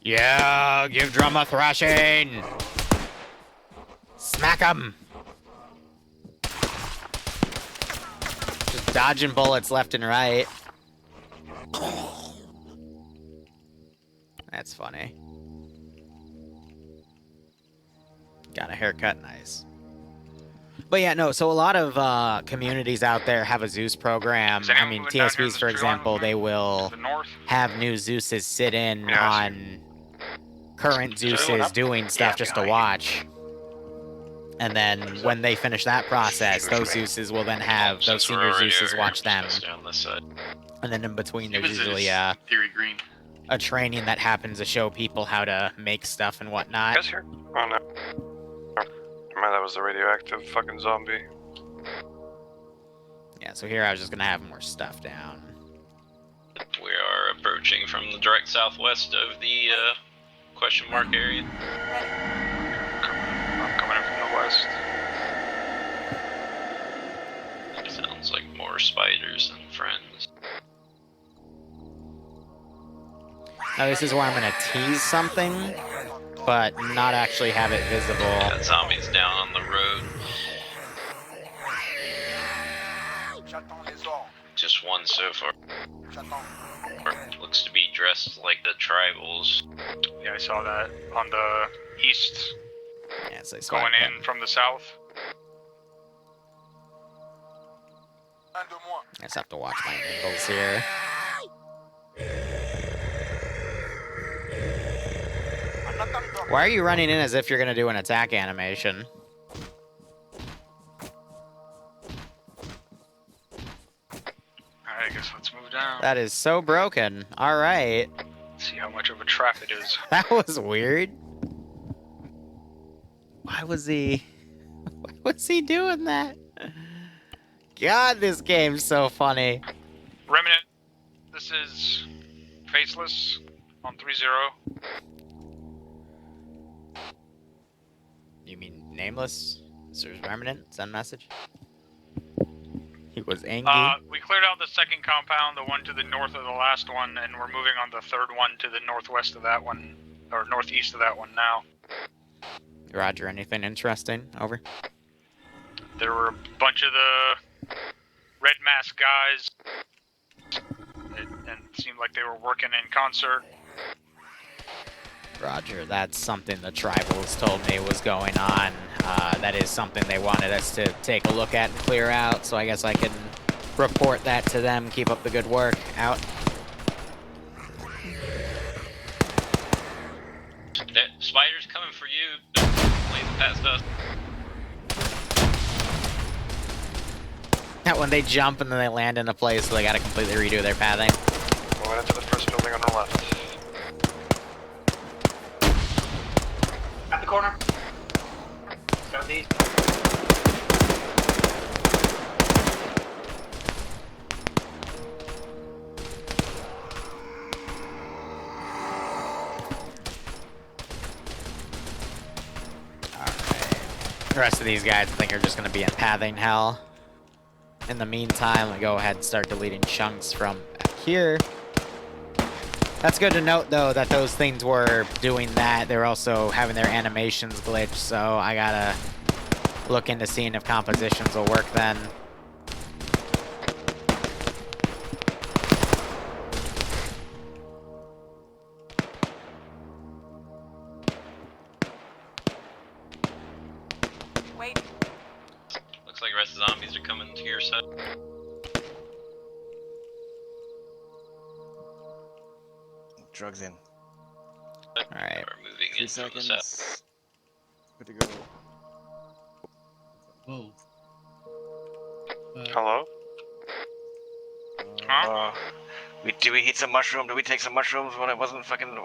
Yeah, give drum a thrashing. Smack 'em. Just dodging bullets left and right. That's funny. Got a haircut, nice. But yeah, no, so a lot of communities out there have a Zeus program. I mean, TSPs, for example, they will have new Zeuses sit in on current Zeuses doing stuff just to watch. And then when they finish that process, those Zeuses will then have those senior Zeuses watch them. And then in between, there's usually a training that happens to show people how to make stuff and whatnot. You guys here? Oh no. Man, that was the radioactive fucking zombie. Yeah, so here I was just gonna have more stuff down. We are approaching from the direct southwest of the question mark area. I'm coming in from the west. Sounds like more spiders than friends. Now this is where I'm gonna tease something, but not actually have it visible. Got zombies down on the road. Just one so far. Looks to be dressed like the tribals. Yeah, I saw that on the east. Yeah, it's like going in from the south. I just have to watch my angles here. Why are you running in as if you're gonna do an attack animation? Alright, I guess let's move down. That is so broken. Alright. See how much of a trap it is. That was weird. Why was he doing that? God, this game's so funny. Remnant, this is Faceless on 3-0. You mean Nameless? Is there Remnant? Send message? He was angry. We cleared out the second compound, the one to the north of the last one, and we're moving on the third one to the northwest of that one, or northeast of that one now. Roger, anything interesting? Over. There were a bunch of the red mask guys, and it seemed like they were working in concert. Roger, that's something the tribals told me was going on. That is something they wanted us to take a look at and clear out, so I guess I can report that to them. Keep up the good work. Out. That spider's coming for you. Blazing past us. That when they jump and then they land in a place, so they gotta completely redo their pathing. Going into the first building on the left. At the corner. Southeast. The rest of these guys, I think, are just going to be in pathing hell. In the meantime, I go ahead and start deleting chunks from back here. That's good to note, though, that those things were doing that. They're also having their animations glitch, so I gotta look into seeing if compositions will work then. Wait. Looks like the rest of the zombies are coming to your side. Drugs in. Alright. We're moving 3 in from the seconds. south. Good to go. Whoa. Hello? Did we eat some mushroom? Did we take some mushrooms when it wasn't fucking...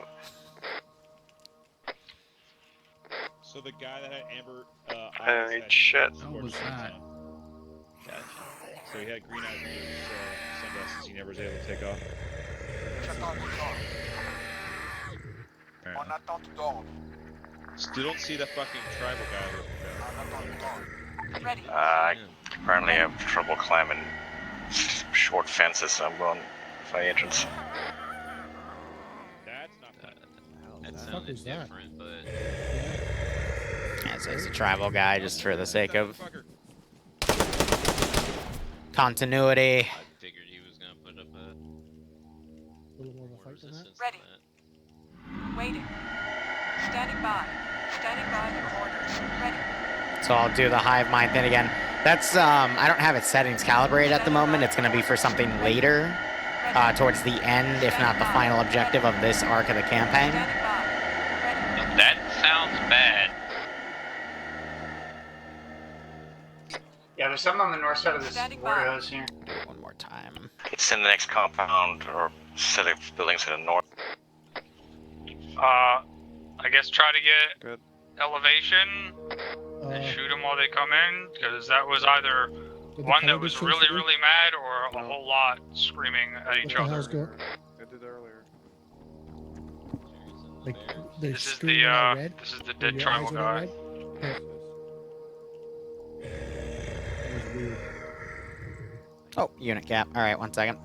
So the guy that had amber I eyes ate had shit. What was that? Gotcha. So he had green eyes and those sunglasses he never was able to take off. On attend to door. Still don't see the fucking tribal guy. Ready. Apparently I have trouble climbing short fences, so I'm going for the entrance. That's not That fuck sounded is that? different, but Yeah, so it's a tribal guy, just for the sake of continuity. I figured he was gonna put up a little more of a fight than that? resistance Ready. to that. Waiting. Standing by. Standing by for orders. Ready. So I'll do the hive mind thing again. That's, I don't have its settings calibrated at the moment. It's going to be for something later, towards the end, if not the final objective of this arc of the campaign. Standing by. Ready. That sounds bad. Yeah, there's something on the north side of this Standing by. warehouse here. Do it one more time. It's in the next compound or set of buildings to the north. I guess try to get Good. elevation and shoot them while they come in, because that was either Did the one that color was change really, today? really mad or a whole lot screaming at each What the hell's other. going? I did earlier. Like, they This is screaming the all red? this is the Or dead your tribal eyes are all guy. red? Yeah. That was weird. Oh, unit cap. All right, 1 second.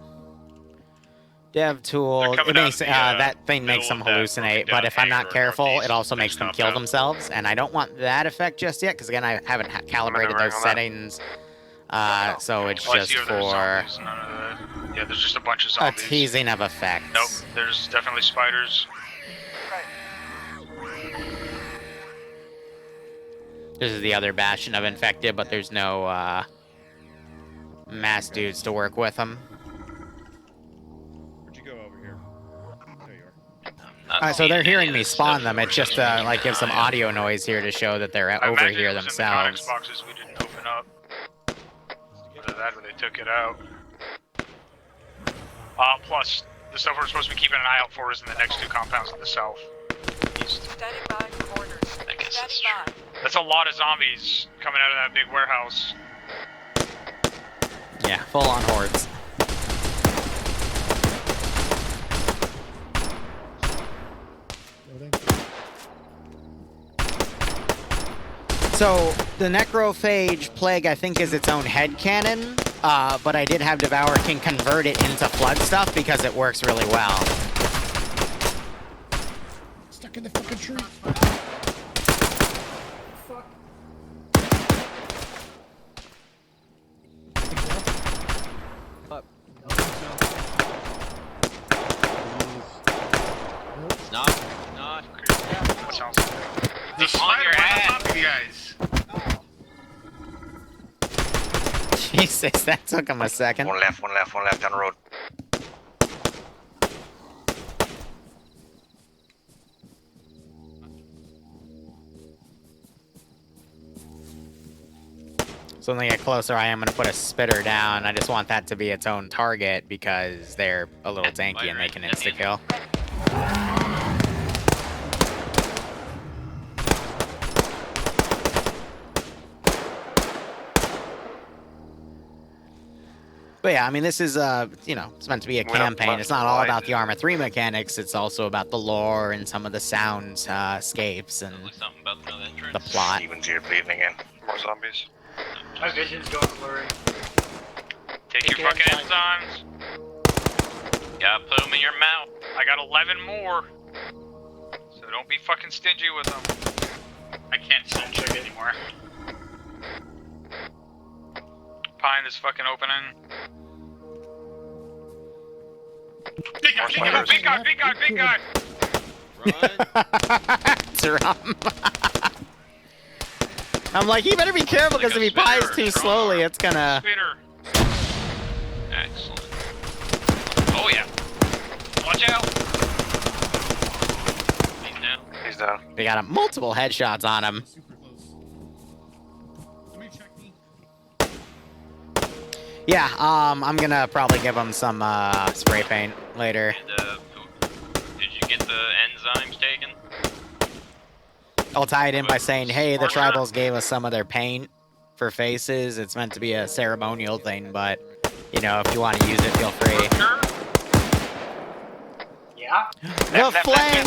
Dev tool. They're It coming out makes of the, that thing makes them middle of that hallucinate, broken but down if I'm not hangar careful, northeast it also next makes them kill compound. themselves, and I don't want that effect just yet, because again, I haven't calibrated maneuvering those on that. settings. So it's Oh, I just see there's for zombies, none of that. Yeah, there's just a bunch of a zombies. teasing of effects. Nope, there's definitely spiders. This is the other bastion of infected, but there's no mass dudes to work with them. Where'd you go over here? There you are. Not So seeing they're any hearing of me this spawn stuff them. that It's we're just keeping like gives some an eye on. audio noise here to show that they're I over imagine here it was in the comics themselves. boxes we didn't open up. Either that or they took it out. Plus, the stuff we're supposed to be keeping an eye out for is in the next two compounds to the south. East. Standing by for orders. I guess Standing that's by. true. That's a lot of zombies coming out of that big warehouse. Yeah, full on hordes. Loading. So the necrophage plague, I think, is its own headcanon. but I did have Devour can convert it into flood stuff because it works really well. Stuck in the fucking tree. Fuck. Not. What sounds like The spider right on top of you guys. Jesus, that took him a second. One left down the road. So when they get closer, I am going to put a spitter down. I just want that to be its own target because they're a little tanky and they can insta-kill. But yeah, I mean, this is, you know, it's meant to be a campaign. It's not all about the Arma 3 mechanics. It's also about the lore and some of the soundscapes and the plot. Steven's here breathing in. More zombies. My vision's going blurry. Take your fucking enzymes. Gotta put them in your mouth. I got 11 more. So don't be fucking stingy with them. I can't sound check anymore. Pine is fucking opening. Big guy, Big guy, big guy, big guy! Drum. I'm like, you better be careful because if he pies too slowly, it's gonna. Spitter. Excellent. Oh yeah. Watch out. He's down. He's down. They got multiple headshots on him. Super close. Somebody check me. Yeah, I'm gonna probably give him some spray paint later. And, did you get the enzymes taken? I'll tie it in by saying, hey, the tribals gave us some of their paint for faces. It's meant to be a ceremonial thing, but, you know, if you want to use it, feel free. Yeah? The flank!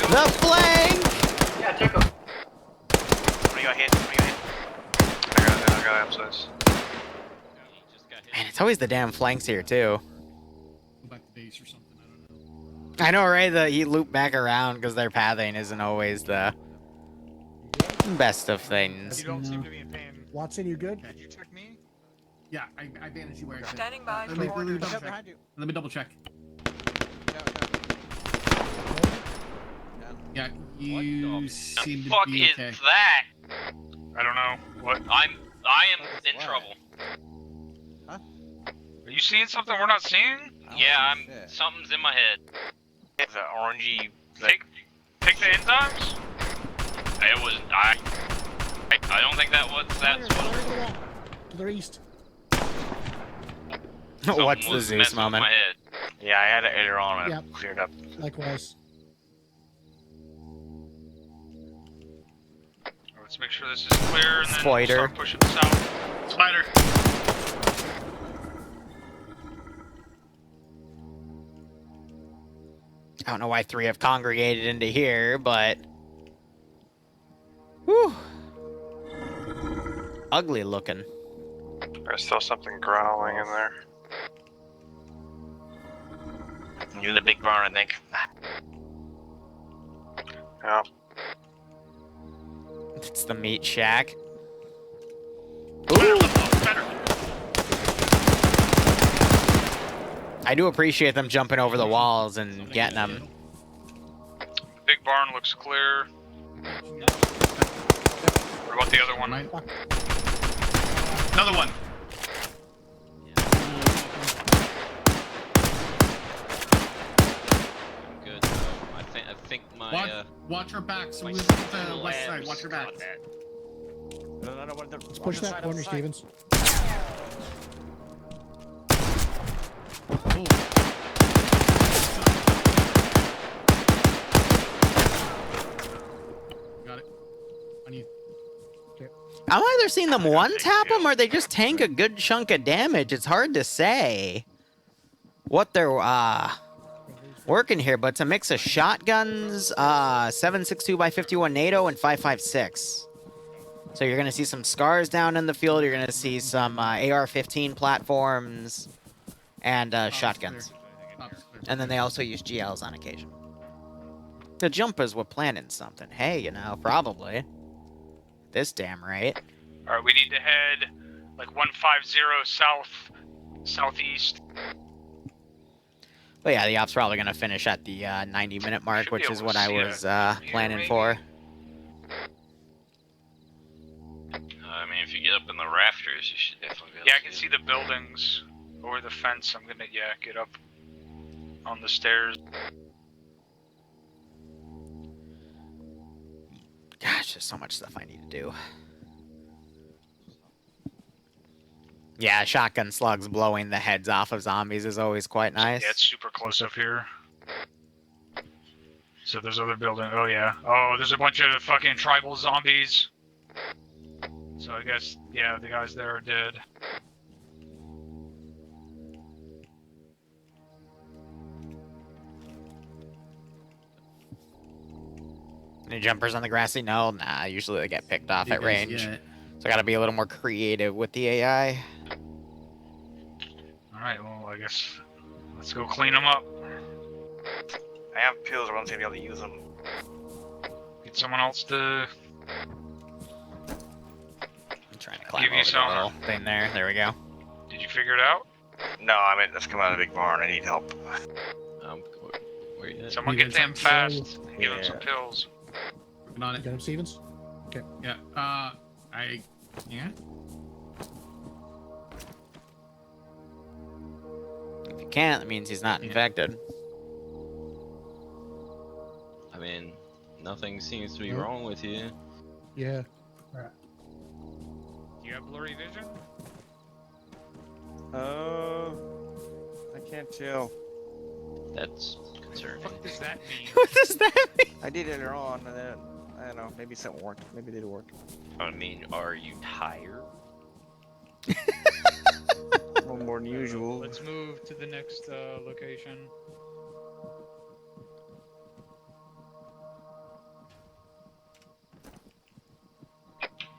The flank! Yeah, took him. What do you got hit? I got abscess. Man, it's always the damn flanks here, too. Go back to base or something. I don't know. I know, right? You loop back around because their pathing isn't always the best of things. You don't seem to be in pain. Watson, you good? Did you check me? Yeah, I bandaged you where I could. Standing by Let for me orders. double check. Let me double check. Yeah, you seem to Fuck be is okay. that? I don't know. What? I am in trouble. Are you seeing something we're not seeing? Yeah, something's in my head. It's an orangey. Take the enzymes? It was I don't think that's what. To the east. What's the was Zeus messing with moment? my head. Yeah, I had it earlier on and Yep. it cleared up. Likewise. Let's make sure this is clear and then Spider. start pushing south. Spider. I don't know why 3 have congregated into here, but... Whew. Ugly looking. There's still something growling in there. You're in the big barn, I think. Yeah. It's the meat shack. I do appreciate them jumping over the walls and getting them. Big barn looks clear. What about the other one? Another one. Good. I think my Watch her back. So we're at the west side. Watch her back. Let's push that corner, Stevens. Oh. Got it. On you. I'm either seeing them one-tap them or they just tank a good chunk of damage. It's hard to say what they're working here, but it's a mix of shotguns, 7.62 by 51 NATO, and 5.56. So you're going to see some scars down in the field. You're going to see some AR-15 platforms and shotguns. And then they also use GLs on occasion. The jumpers were planning something. Hey, you know, probably. This damn right. Alright, we need to head like 150 southeast. But yeah, the op's probably going to finish at the 90-minute mark, which is what I was planning for. I mean, if you get up in the rafters, you should definitely be able Yeah, to I can see the buildings over the fence. I'm gonna, get up on the stairs. Gosh, there's so much stuff I need to do. Yeah, shotgun slugs blowing the heads off of zombies is always quite nice. Yeah, it's super close up here. So there's other building. Oh yeah. Oh, there's a bunch of fucking tribal zombies. So I guess, yeah, the guys there are dead. Any jumpers on the grassy? No, nah. Usually they get picked off at range. So I gotta be a little more creative with the AI. Alright, well, I guess let's go clean them up. I have pills, I won't be able to use them. Get someone else to... I'm trying to climb over the little thing there. There we go. Did you figure it out? No, I mean, let's come out of the big barn. I need help. Where you at? Someone get them fast. Give them some pills. Working on it. Get him, Stevens? Okay. Yeah. Yeah. If you can't, that means he's not infected. I mean, nothing seems to be wrong with you. Yeah. Do you have blurry vision? I can't tell. That's concerning. What does that mean? What does that mean? I did it on, and then I don't know. Maybe something worked. Maybe it did work. I mean, are you tired? A little more than usual. Let's move to the next location.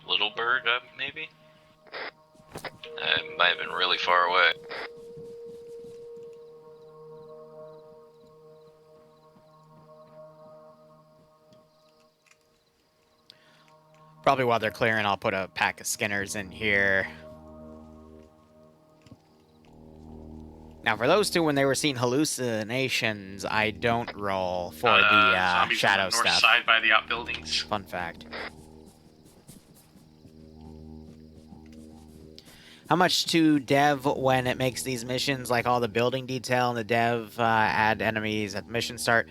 Little bird, maybe? It might have been really far away. Probably while they're clearing, I'll put a pack of Skinners in here. Now, for those two, when they were seeing hallucinations, I don't roll for the shadow on the north stuff. side by the outbuildings. Fun fact. How much to dev when it makes these missions, like all the building detail and the dev add enemies at mission start?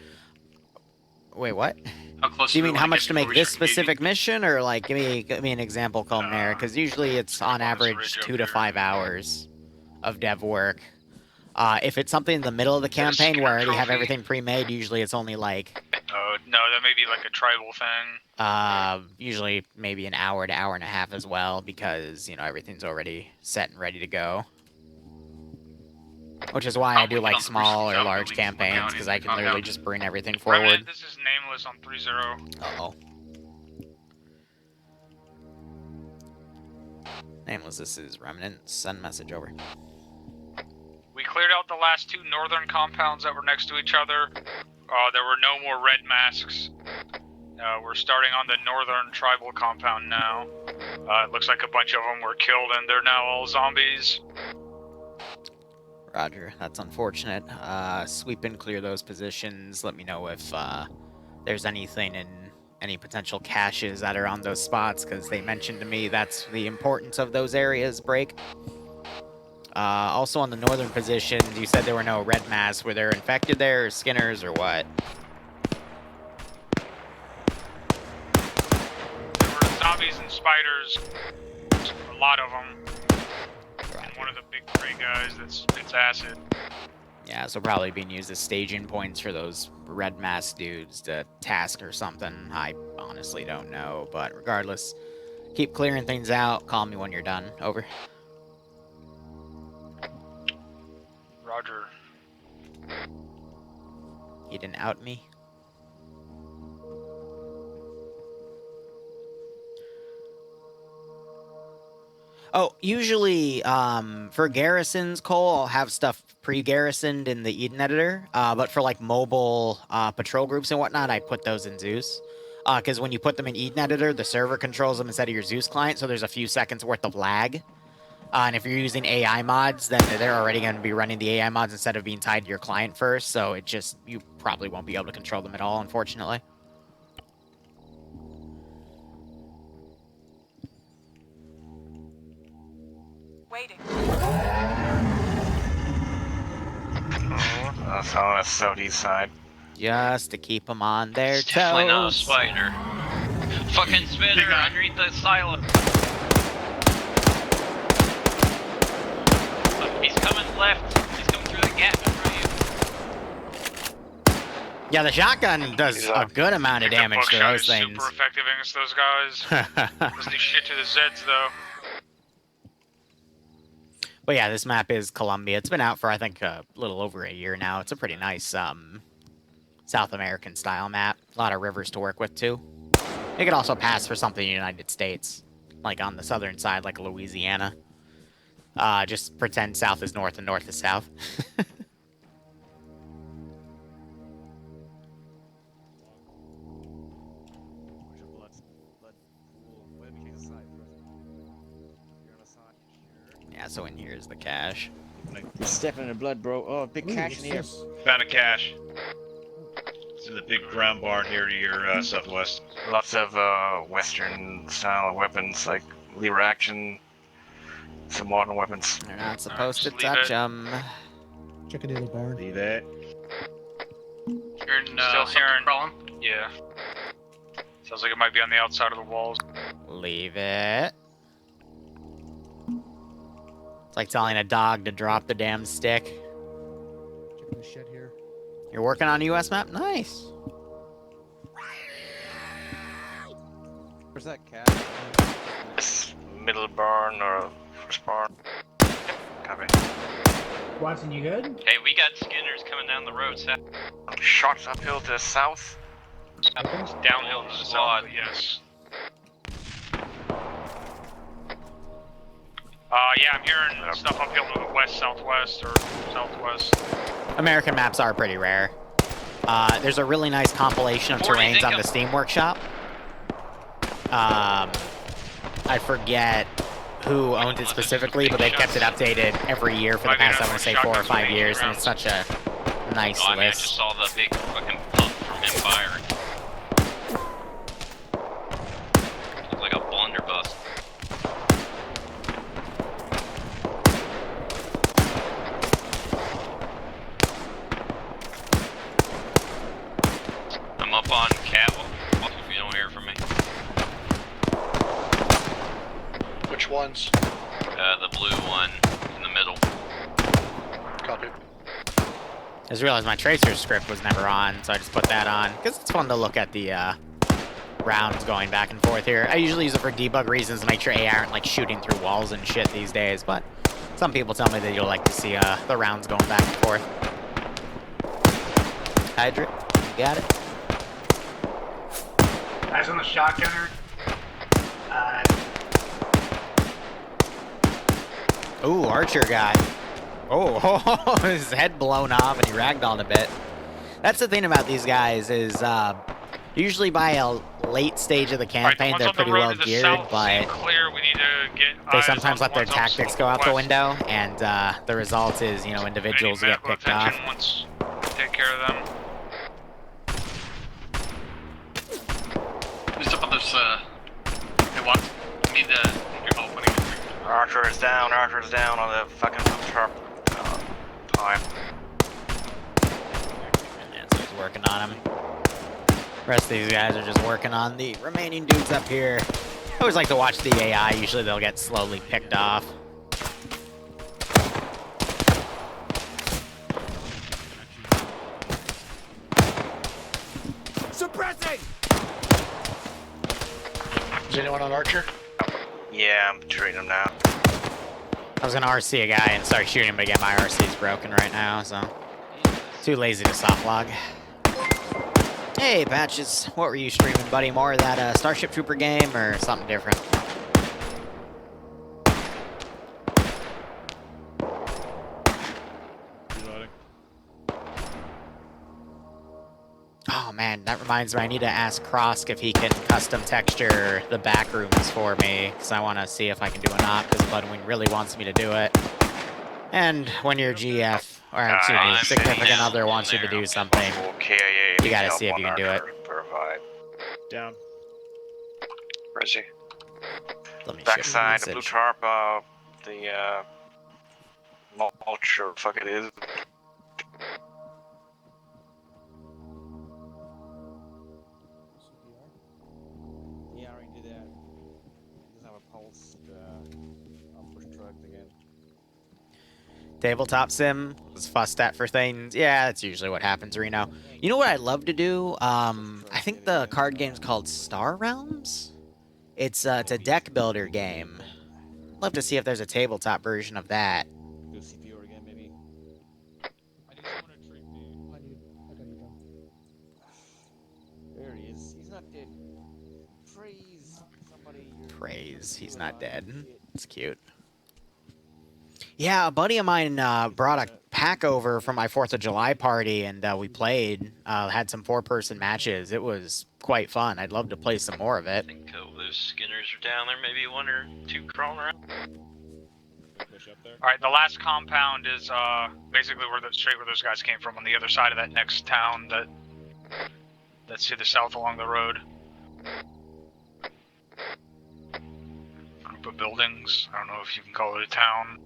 Wait, what? How close Do you do we mean wanna how get much to before make we this start engaging? specific mission, or like give me an example, Colmare? Because usually it's on average 2 to 5 hours of dev work. If it's something in the middle of the campaign where I already have everything pre-made, usually it's only like Oh, no, that may be like a tribal thing. usually maybe an hour to hour and a half as well, because you know everything's already set and ready to go. Which is why I do like small or large campaigns, because I can literally just bring everything forward. Remnant, this is Nameless on 3-0. Uh-oh. Nameless, this is Remnant. Send message over. We cleared out the last two northern compounds that were next to each other. There were no more red masks. We're starting on the northern tribal compound now. It looks like a bunch of them were killed and they're now all zombies. Roger, that's unfortunate. Sweep and clear those positions. Let me know if there's anything in any potential caches that are on those spots, because they mentioned to me that's the importance of those areas, Break. Also on the northern positions, you said there were no red masks. Were there infected there, or Skinners, or what? There were zombies and spiders. A lot of them. And one of the big gray guys that spits acid. Yeah, so probably being used as staging points for those red mask dudes to task or something. I honestly don't know, but regardless, keep clearing things out. Call me when you're done. Over. Roger. You didn't out me? Oh, usually for garrisons, Cole, I'll have stuff pre-garrisoned in the Eden editor. But for like mobile patrol groups and whatnot, I put those in Zeus. Because when you put them in Eden editor, the server controls them instead of your Zeus client, so there's a few seconds worth of lag. And if you're using AI mods, then they're already going to be running the AI mods instead of being tied to your client first. So it just, you probably won't be able to control them at all, unfortunately. Waiting. That's on the southeast side. Just to keep them on their It's definitely not a toes. spider. Fucking spinner underneath the silo. He's coming left. He's coming through the gap in front of you. Yeah, the shotgun does a good amount of damage to those things. Super effective against those guys. Doesn't do shit to the Zeds though. But yeah, this map is Colombia. It's been out for, I think, a little over a year now. It's a pretty nice South American style map. A lot of rivers to work with, too. It could also pass for something in the United States, like on the southern side, like Louisiana. Just pretend south is north and north is south. Yeah, so in here is the cache. Stepping in the blood, bro. Oh, big cache in here. Found a cache. It's in the big ground barn here to your southwest. Lots of Western style weapons like Liru action, some modern weapons. They're not supposed to touch them. Check it in the barn. Leave it. You're still hearing crawling? Yeah. Sounds like it might be on the outside of the walls. Leave it. It's like telling a dog to drop the damn stick. Checking the shed here. You're working on a US map? Nice. Where's that cat? This middle barn or first barn. Copy. Watson, you good? Hey, we got Skinners coming down the road. Shots uphill to the south. Downhill to the south, yes. Yeah, I'm hearing stuff uphill to the west, southwest, or southwest. American maps are pretty rare. There's a really nice compilation of terrains on the Steam Workshop. I forget who owns it specifically, but they've kept it updated every year for the past, I want to say, 4 or 5 years, and it's such a nice I mean, I list. just saw the big fucking pump from Empire. Looks like a blunderbuss. I'm up on catwalk if you don't hear from me. Which ones? The blue one in the middle. Copy. I just realized my tracer script was never on, so I just put that on, because it's fun to look at the rounds going back and forth here. I usually use it for debug reasons to make sure AI aren't like shooting through walls and shit these days, but some people tell me that you'll like to see the rounds going back and forth. Hydra, you got it? Eyes on the shotgunner. Ooh, Archer guy. Oh, his head blown off and he ragdolled a bit. That's the thing about these guys is usually by a late stage of the campaign they're pretty well geared, but they sometimes let their tactics go out the window, and the result is, you know, individuals get picked off. Take care of them. Just up on this, hey, what? I need your opening. Archer is down on the fucking top pipe. Yeah, so he's working on him. The rest of these guys are just working on the remaining dudes up here. I always like to watch the AI. Usually they'll get slowly picked off. Suppressing! Is anyone on Archer? Yeah, I'm treating him now. I was gonna RC a guy and start shooting him, but again, my RC's broken right now, so too lazy to soft log. Hey, Patches, what were you streaming, buddy? More of that Starship Trooper game or something different? Oh man, that reminds me, I need to ask Krosk if he can custom texture the back rooms for me, because I want to see if I can do an op, because Budwin really wants me to do it. And when your GF, or excuse me, I'm significant down other wants you to do something, Full KIA. you gotta see if you can do it. Provide. Down. Where's he? Let me Backside, share the blue message. tarp, the mulch, or fuck it is. Yeah, I already did that. Doesn't have a pulse. I'll push drugs again. Tabletop sim was fussed at for things. Yeah, that's usually what happens, Reno. You know what I'd love to do? I think the card game's called Star Realms. It's a deck builder game. Love to see if there's a tabletop version of that. Do CPU again, maybe. I need someone to treat me. I got you done. There he is. He's not dead. Praise somebody. Praise, he's not dead. It's cute. Yeah, a buddy of mine brought a pack over from my 4th of July party, and we played. Had some 4-person matches. It was quite fun. I'd love to play some more of it. I think those Skinners are down there, maybe 1 or 2 crawling around. Push up there. All right, the last compound is basically straight where those guys came from, on the other side of that next town that's to the south along the road. Group of buildings. I don't know if you can call it a town.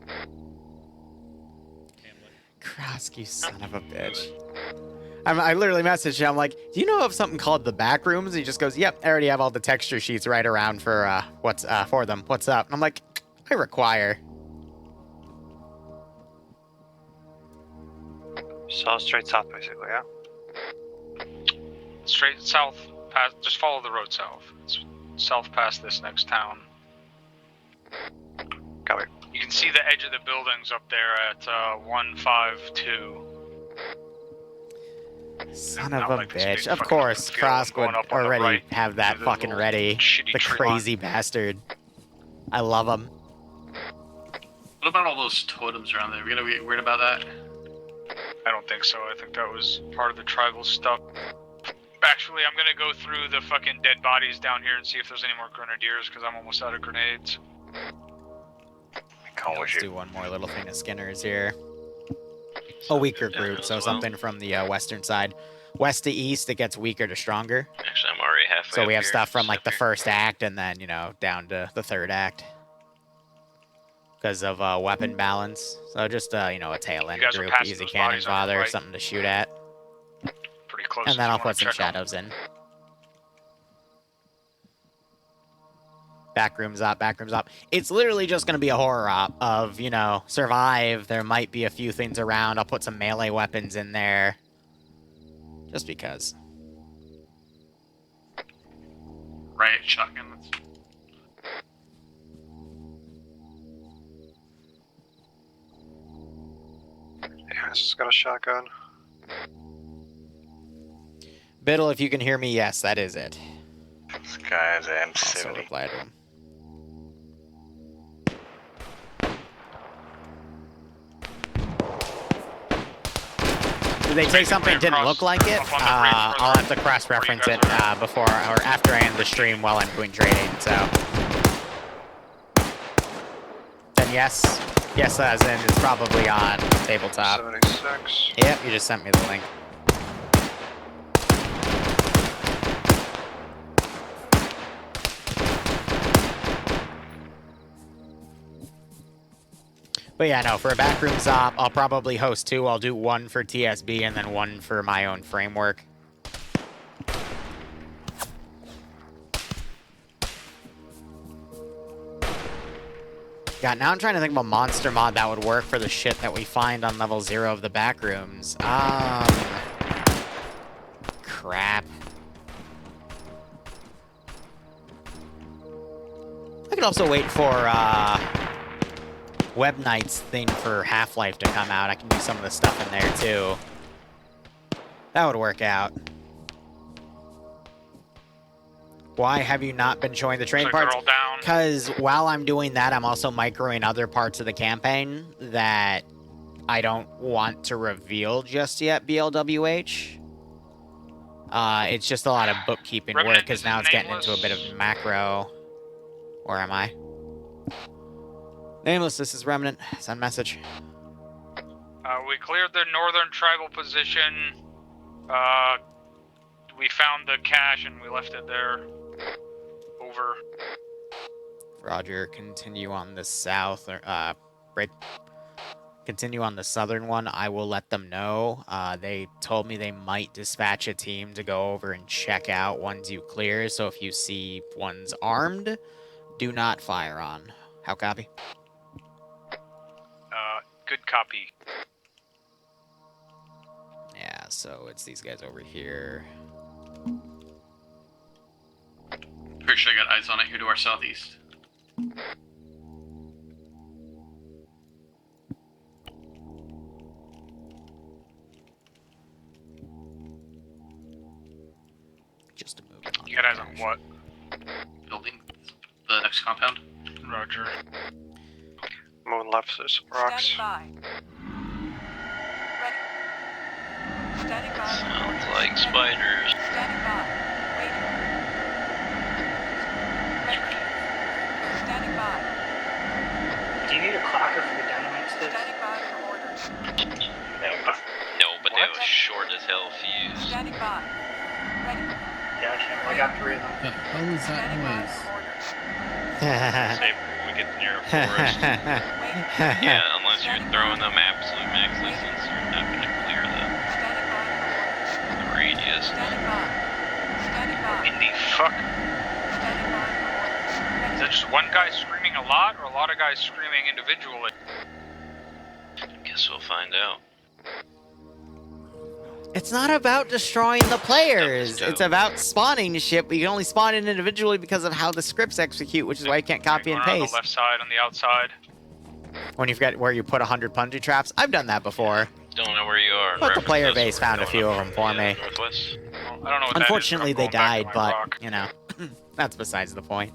Krosk, you son of a bitch. I literally messaged him. I'm like, do you know of something called the back rooms? And he just goes, yep, I already have all the texture sheets right around for for them. What's up? And I'm like, I require. So straight south, basically, yeah? Straight south, just follow the road south. It's south past this next town. Copy. You can see the edge of the buildings up there at 152. Son of a bitch. Of course, Krosk would already have that fucking ready. The crazy bastard. I love him. What about all those totems around there? Are we gonna be worried about that? I don't think so. I think that was part of the tribal stuff. Actually, I'm gonna go through the fucking dead bodies down here and see if there's any more grenadiers, because I'm almost out of grenades. Yeah, let's do one more little thing of Skinners here. A weaker group, so something from the western side. West to east, it gets weaker to stronger. Actually, I'm already halfway So we up have here. stuff from like the first act and then, down to the third act. Because of weapon balance. So just, a tail end group, easy cannon fodder, something to shoot at. Pretty close. And then I'll put some shadows in. Backrooms up, backrooms up. It's literally just going to be a horror op of, survive. There might be a few things around. I'll put some melee weapons in there. Just because. Right, shotgun. Yeah, it's got a shotgun. Biddle, if you can hear me, yes, that is it. This guy's Also M70. reply to him. Did they say something didn't look like it? I'll have to cross-reference it before or after I end the stream while I'm doing trading, so. Then yes. Yes, as in it's probably on tabletop. 76. Yep, you just sent me the link. But yeah, no, for a backrooms op, I'll probably host 2. I'll do 1 for TSB and then 1 for my own framework. God, now I'm trying to think of a monster mod that would work for the shit that we find on level 0 of the backrooms. Crap. I could also wait for, Web Knight's thing for Half-Life to come out. I can do some of the stuff in there, too. That would work out. Why have you not been showing the train parts? Because while I'm doing that, I'm also microing other parts of the campaign that I don't want to reveal just yet, BLWH. It's just a lot of bookkeeping work Remnant, because this now is it's getting into a bit Nameless. of macro. Where am I? Nameless, this is Remnant. Send message. We cleared the northern tribal position. We found the cache and we left it there. Over. Roger, continue on the south, or, break. Continue on the southern one. I will let them know. They told me they might dispatch a team to go over and check out ones you clear, so if you see ones armed, do not fire on. How copy? Good copy. Yeah, so it's these guys over here. Pretty sure I got eyes on it here to our southeast. Just a move. You got eyes on what? Building the next compound. Roger. Moving left, there's some rocks. Standing by. Ready. Standing by. Sounds like spiders. Standing by. Waiting. Ready. Standing by. Do you need a clocker for the dynamite sticks? Standing by for orders. No, but they have a short as hell fuse. Standing by. Ready. Gotcha. I got 3 of them. The hell is that Standing by noise? for orders. Safe when we get near a forest. Yeah, unless you're throwing them absolute max distance, you're not going to clear the radius. Standing by. Standing by. In the fuck? Standing by for orders. Is that just one guy screaming a lot, or a lot of guys screaming individually? Guess we'll find out. It's not about destroying the players. It's about spawning shit, but you can only spawn it individually because of how the scripts execute, which is why you can't copy and Going around paste. the left side, on the outside. When you forget where you put 100 punji traps, I've done that before. Don't know where you are. But the player Reference base us, found a we're few going of them for me. Northwest. Well, I don't know what Unfortunately, that is, they but I'm died, going back to my but, rock. you know, that's besides the point.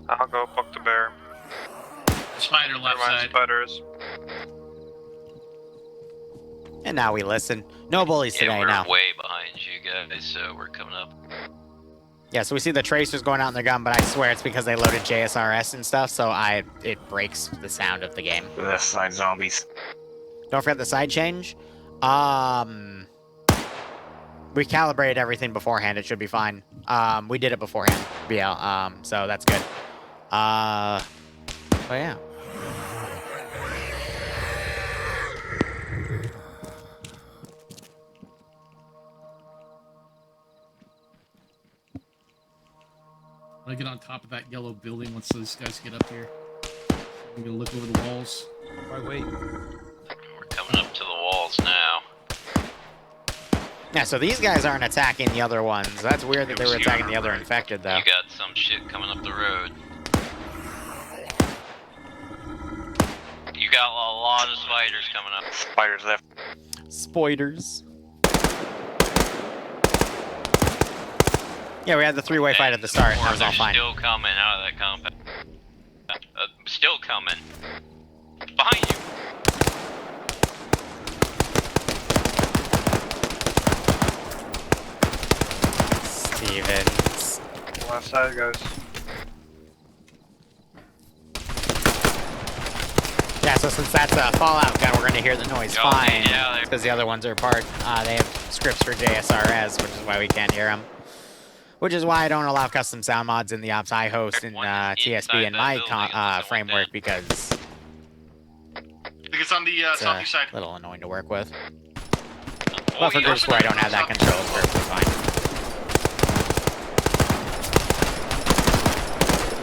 I'll go poke the bear. Spider left Never mind side. spiders. And now we listen. No bullies Yeah, today, we're now. way behind you guys, so we're coming up. Yeah, so we see the tracers going out in their gun, but I swear it's because they loaded JSRS and stuff, so it breaks the sound of the game. Left side zombies. Don't forget the side change. We calibrated everything beforehand. It should be fine. We did it beforehand. Yeah, so that's good. But yeah. I'm gonna get on top of that yellow building once those guys get up here. I'm gonna look over the walls. Why wait? We're coming up to the walls now. Yeah, so these guys aren't attacking the other ones. That's weird that they were attacking the other infected, though. You got some shit coming up the road. You got a lot of spiders coming up. Spiders left. Spoiders. Yeah, we had the three-way fight at the start. That was all fine. Still coming out of that compound. Still coming. Behind you. Stevens. Left side, guys. Yeah, so since that's a Fallout gun, we're going to hear the noise Oh, fine. yeah, Because the other ones are apart. They have scripts for JSRS, which is why we can't hear them. Which is why I don't allow custom sound mods in the ops I host in TSB in my framework, because I think it's on the it's southeast side. a little annoying to work with. But for groups where I don't have that control, it's perfectly fine.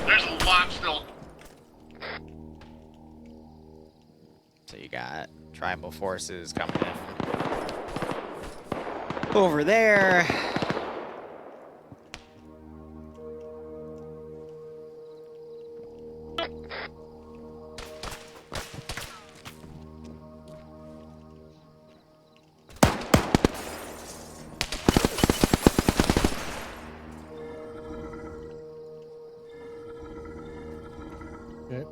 There's a lot still. So you got tribal forces coming in over there. Okay.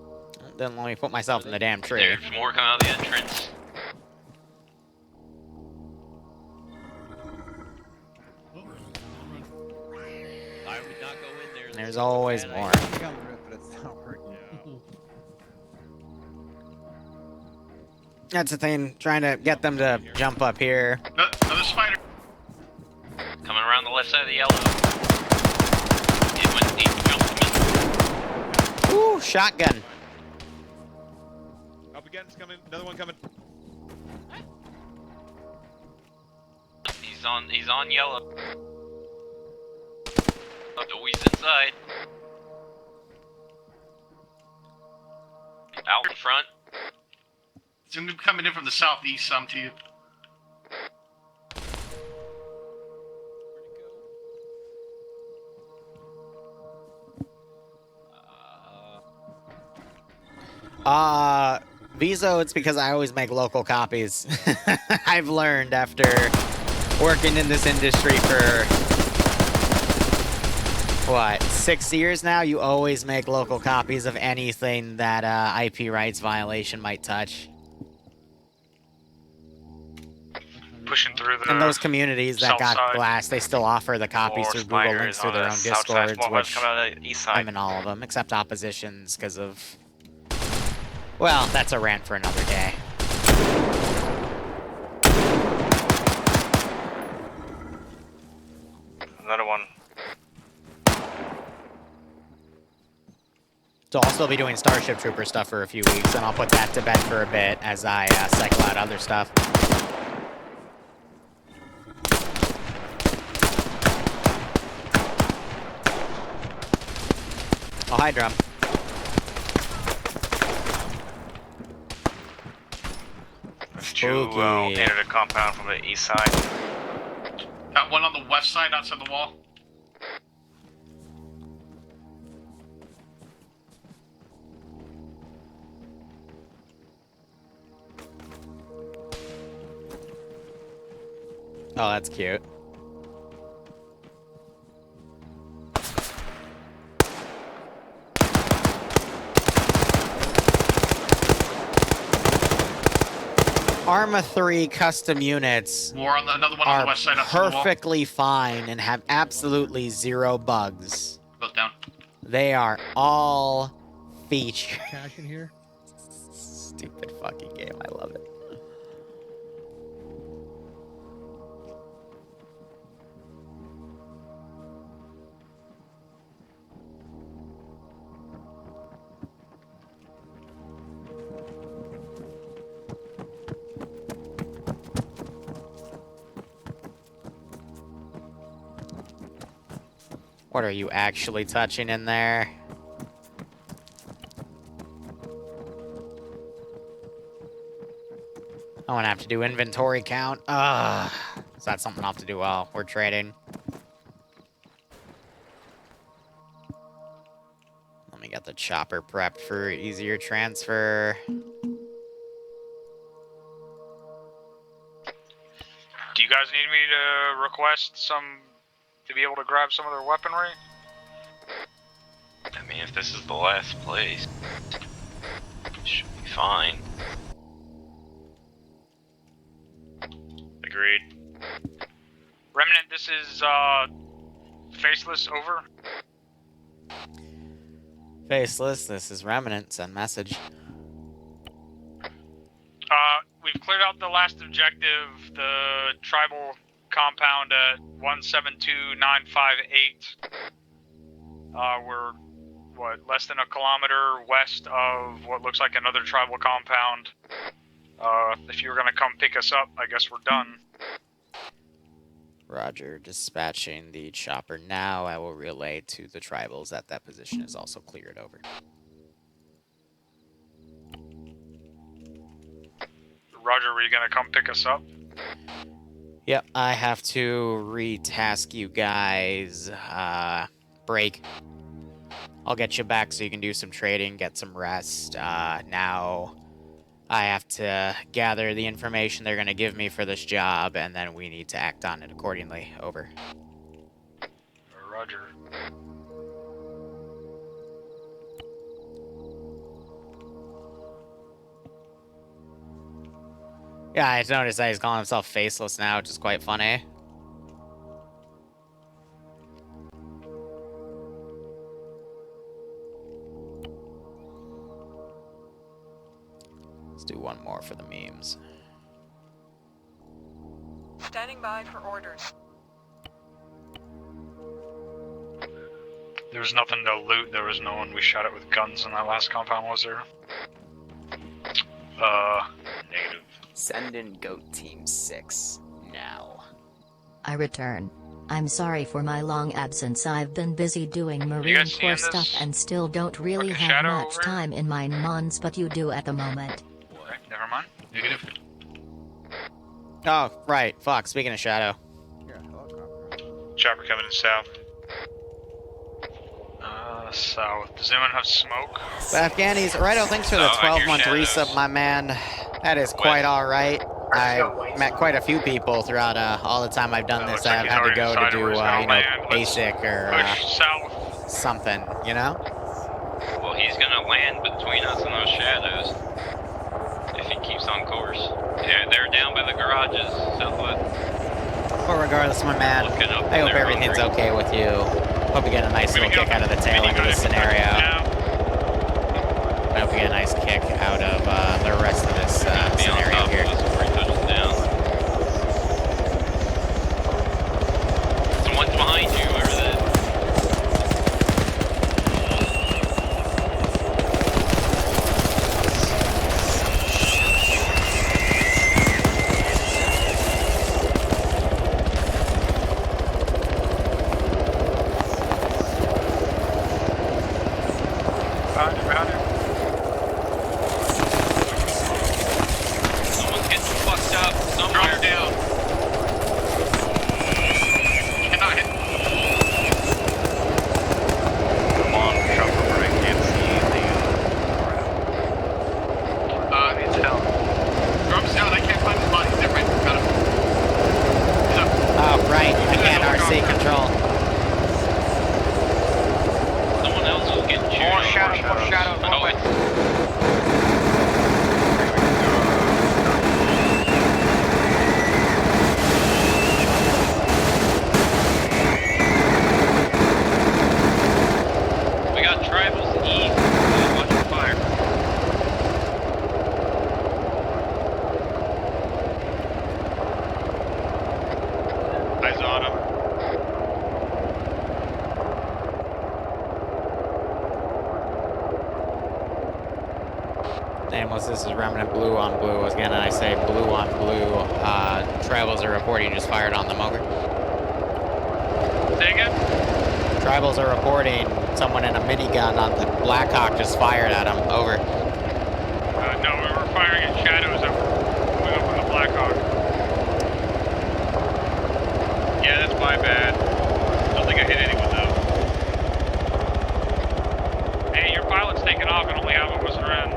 Then let me put myself in the damn tree. There's more coming out of the entrance. go in there. There's always And more. I think I'm rip, but it's not working. That's the thing, trying to get them to jump up here. Another spider. Coming around the left side of the yellow. It went deep, jumped him in. Ooh, shotgun. Up again, it's coming. Another one coming. He's on yellow. Always inside. Out in front. It's going to be coming in from the southeast, some to you. Viso, it's because I always make local copies. I've learned after working in this industry for, what, 6 years now? You always make local copies of anything that IP rights violation might touch. Pushing through the. And those communities that south got side. glass, they still offer the copies More through Google spiders links through on their the own south side, Discords, more ones which coming out of the east side. I'm in all of them, except oppositions, because of... Well, that's a rant for another day. Another one. So I'll still be doing Starship Trooper stuff for a few weeks, and I'll put that to bed for a bit as I cycle out other stuff. Oh, hi, Drum. There's two entered the compound from the east side. Got one on the west side outside the wall. Oh, that's cute. Arma 3 custom units More on another one on the west side outside the wall. perfectly fine and have absolutely zero bugs. Built down. They are all featured. Cash in here. Stupid fucking game. I love it. What are you actually touching in there? I want to have to do inventory count. Ugh. So that's something I'll have to do while we're trading. Let me get the chopper prepped for easier transfer. Do you guys need me to request to be able to grab some of their weaponry? I mean, if this is the last place, it should be fine. Agreed. Remnant, this is, Faceless, over. Faceless, this is Remnant. Send message. We've cleared out the last objective, the tribal compound at 172958. We're, what, less than a kilometer west of what looks like another tribal compound. If you were gonna come pick us up, I guess we're done. Roger, dispatching the chopper now. I will relay to the tribals that that position is also cleared over. Roger, were you gonna come pick us up? Yep, I have to retask you guys. Break. I'll get you back so you can do some trading, get some rest. Now I have to gather the information they're going to give me for this job, and then we need to act on it accordingly. Over. Roger. Yeah, I noticed that he's calling himself Faceless now, which is quite funny. more for the memes. Standing by for orders. There was nothing to loot. There was no one we shot at with guns in that last compound, was there? Negative. Send in Goat Team 6 now. I return. I'm sorry for my long absence. I've been busy doing Marine Corps stuff and still don't really have much time in my mons, but you do at the moment. Okay, never mind. Negative. Oh, right. Fuck. Speaking of Shadow. Chopper coming in south. South. Does anyone have smoke? Afghanis, Righto, thanks for the 12-month resub, my man. That is quite alright. I've met quite a few people throughout all the time I've done this. I've had to go to do, you know, basic or something, you know? Well, he's gonna land between us and those shadows. If he keeps on course. Yeah, they're down by the garages, southwest. But regardless, my man, I hope everything's okay with you. Hope you get a nice little kick out of the tail end of this scenario. I hope you get a nice kick out of the rest of this scenario here. Someone's behind you, whoever that is. Someone's getting fucked up somewhere. Down. Cannot hit. Come on, chopper, but I can't see the... It's down. Drum's down, I can't find his body. They're right, got him. Oh, right. I can't RC control. Someone else is getting shot. More shadows. Oh, it's... We got tribals east. Watch the fire. Eyes on him. Nameless, this is Remnant Blue on Blue. Again, I say Blue on Blue. Tribals are reporting just fired on them, over. Say again? Tribals are reporting someone in a minigun on the Blackhawk just fired at them, over. No, we were firing at shadows that were moving up on the Blackhawk. Yeah, that's my bad. I don't think I hit anyone though. Hey, your pilot's taking off and only half of us are in.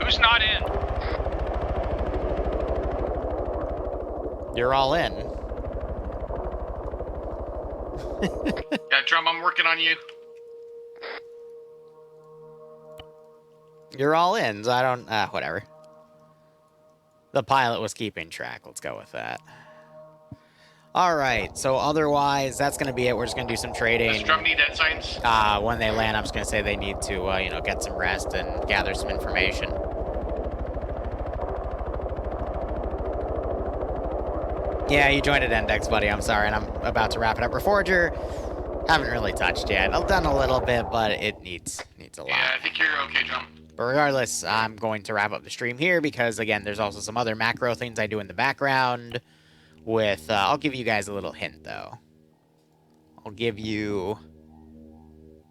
Who's not in? You're all in. Yeah, Drum, I'm working on you. You're all in, so I don't... whatever. The pilot was keeping track. Let's go with that. Alright, so otherwise, that's going to be it. We're just going to do some trading. Does Drum need dead signs? When they land, I'm just going to say they need to, you know, get some rest and gather some information. Yeah, you joined at Index, buddy. I'm sorry, and I'm about to wrap it up. Reforger, haven't really touched yet. I've done a little bit, but it needs a lot. Yeah, I think you're okay, Drum. But regardless, I'm going to wrap up the stream here because, again, there's also some other macro things I do in the background with... I'll give you guys a little hint, though. I'll give you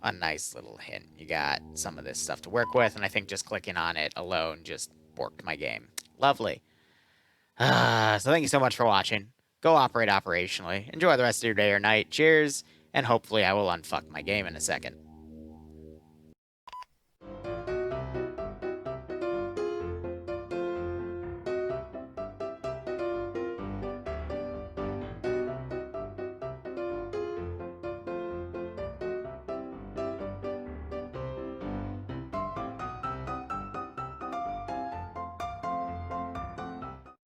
a nice little hint. You got some of this stuff to work with, and I think just clicking on it alone just worked my game. Lovely. So thank you so much for watching. Go operate operationally. Enjoy the rest of your day or night. Cheers, and hopefully I will unfuck my game in a second.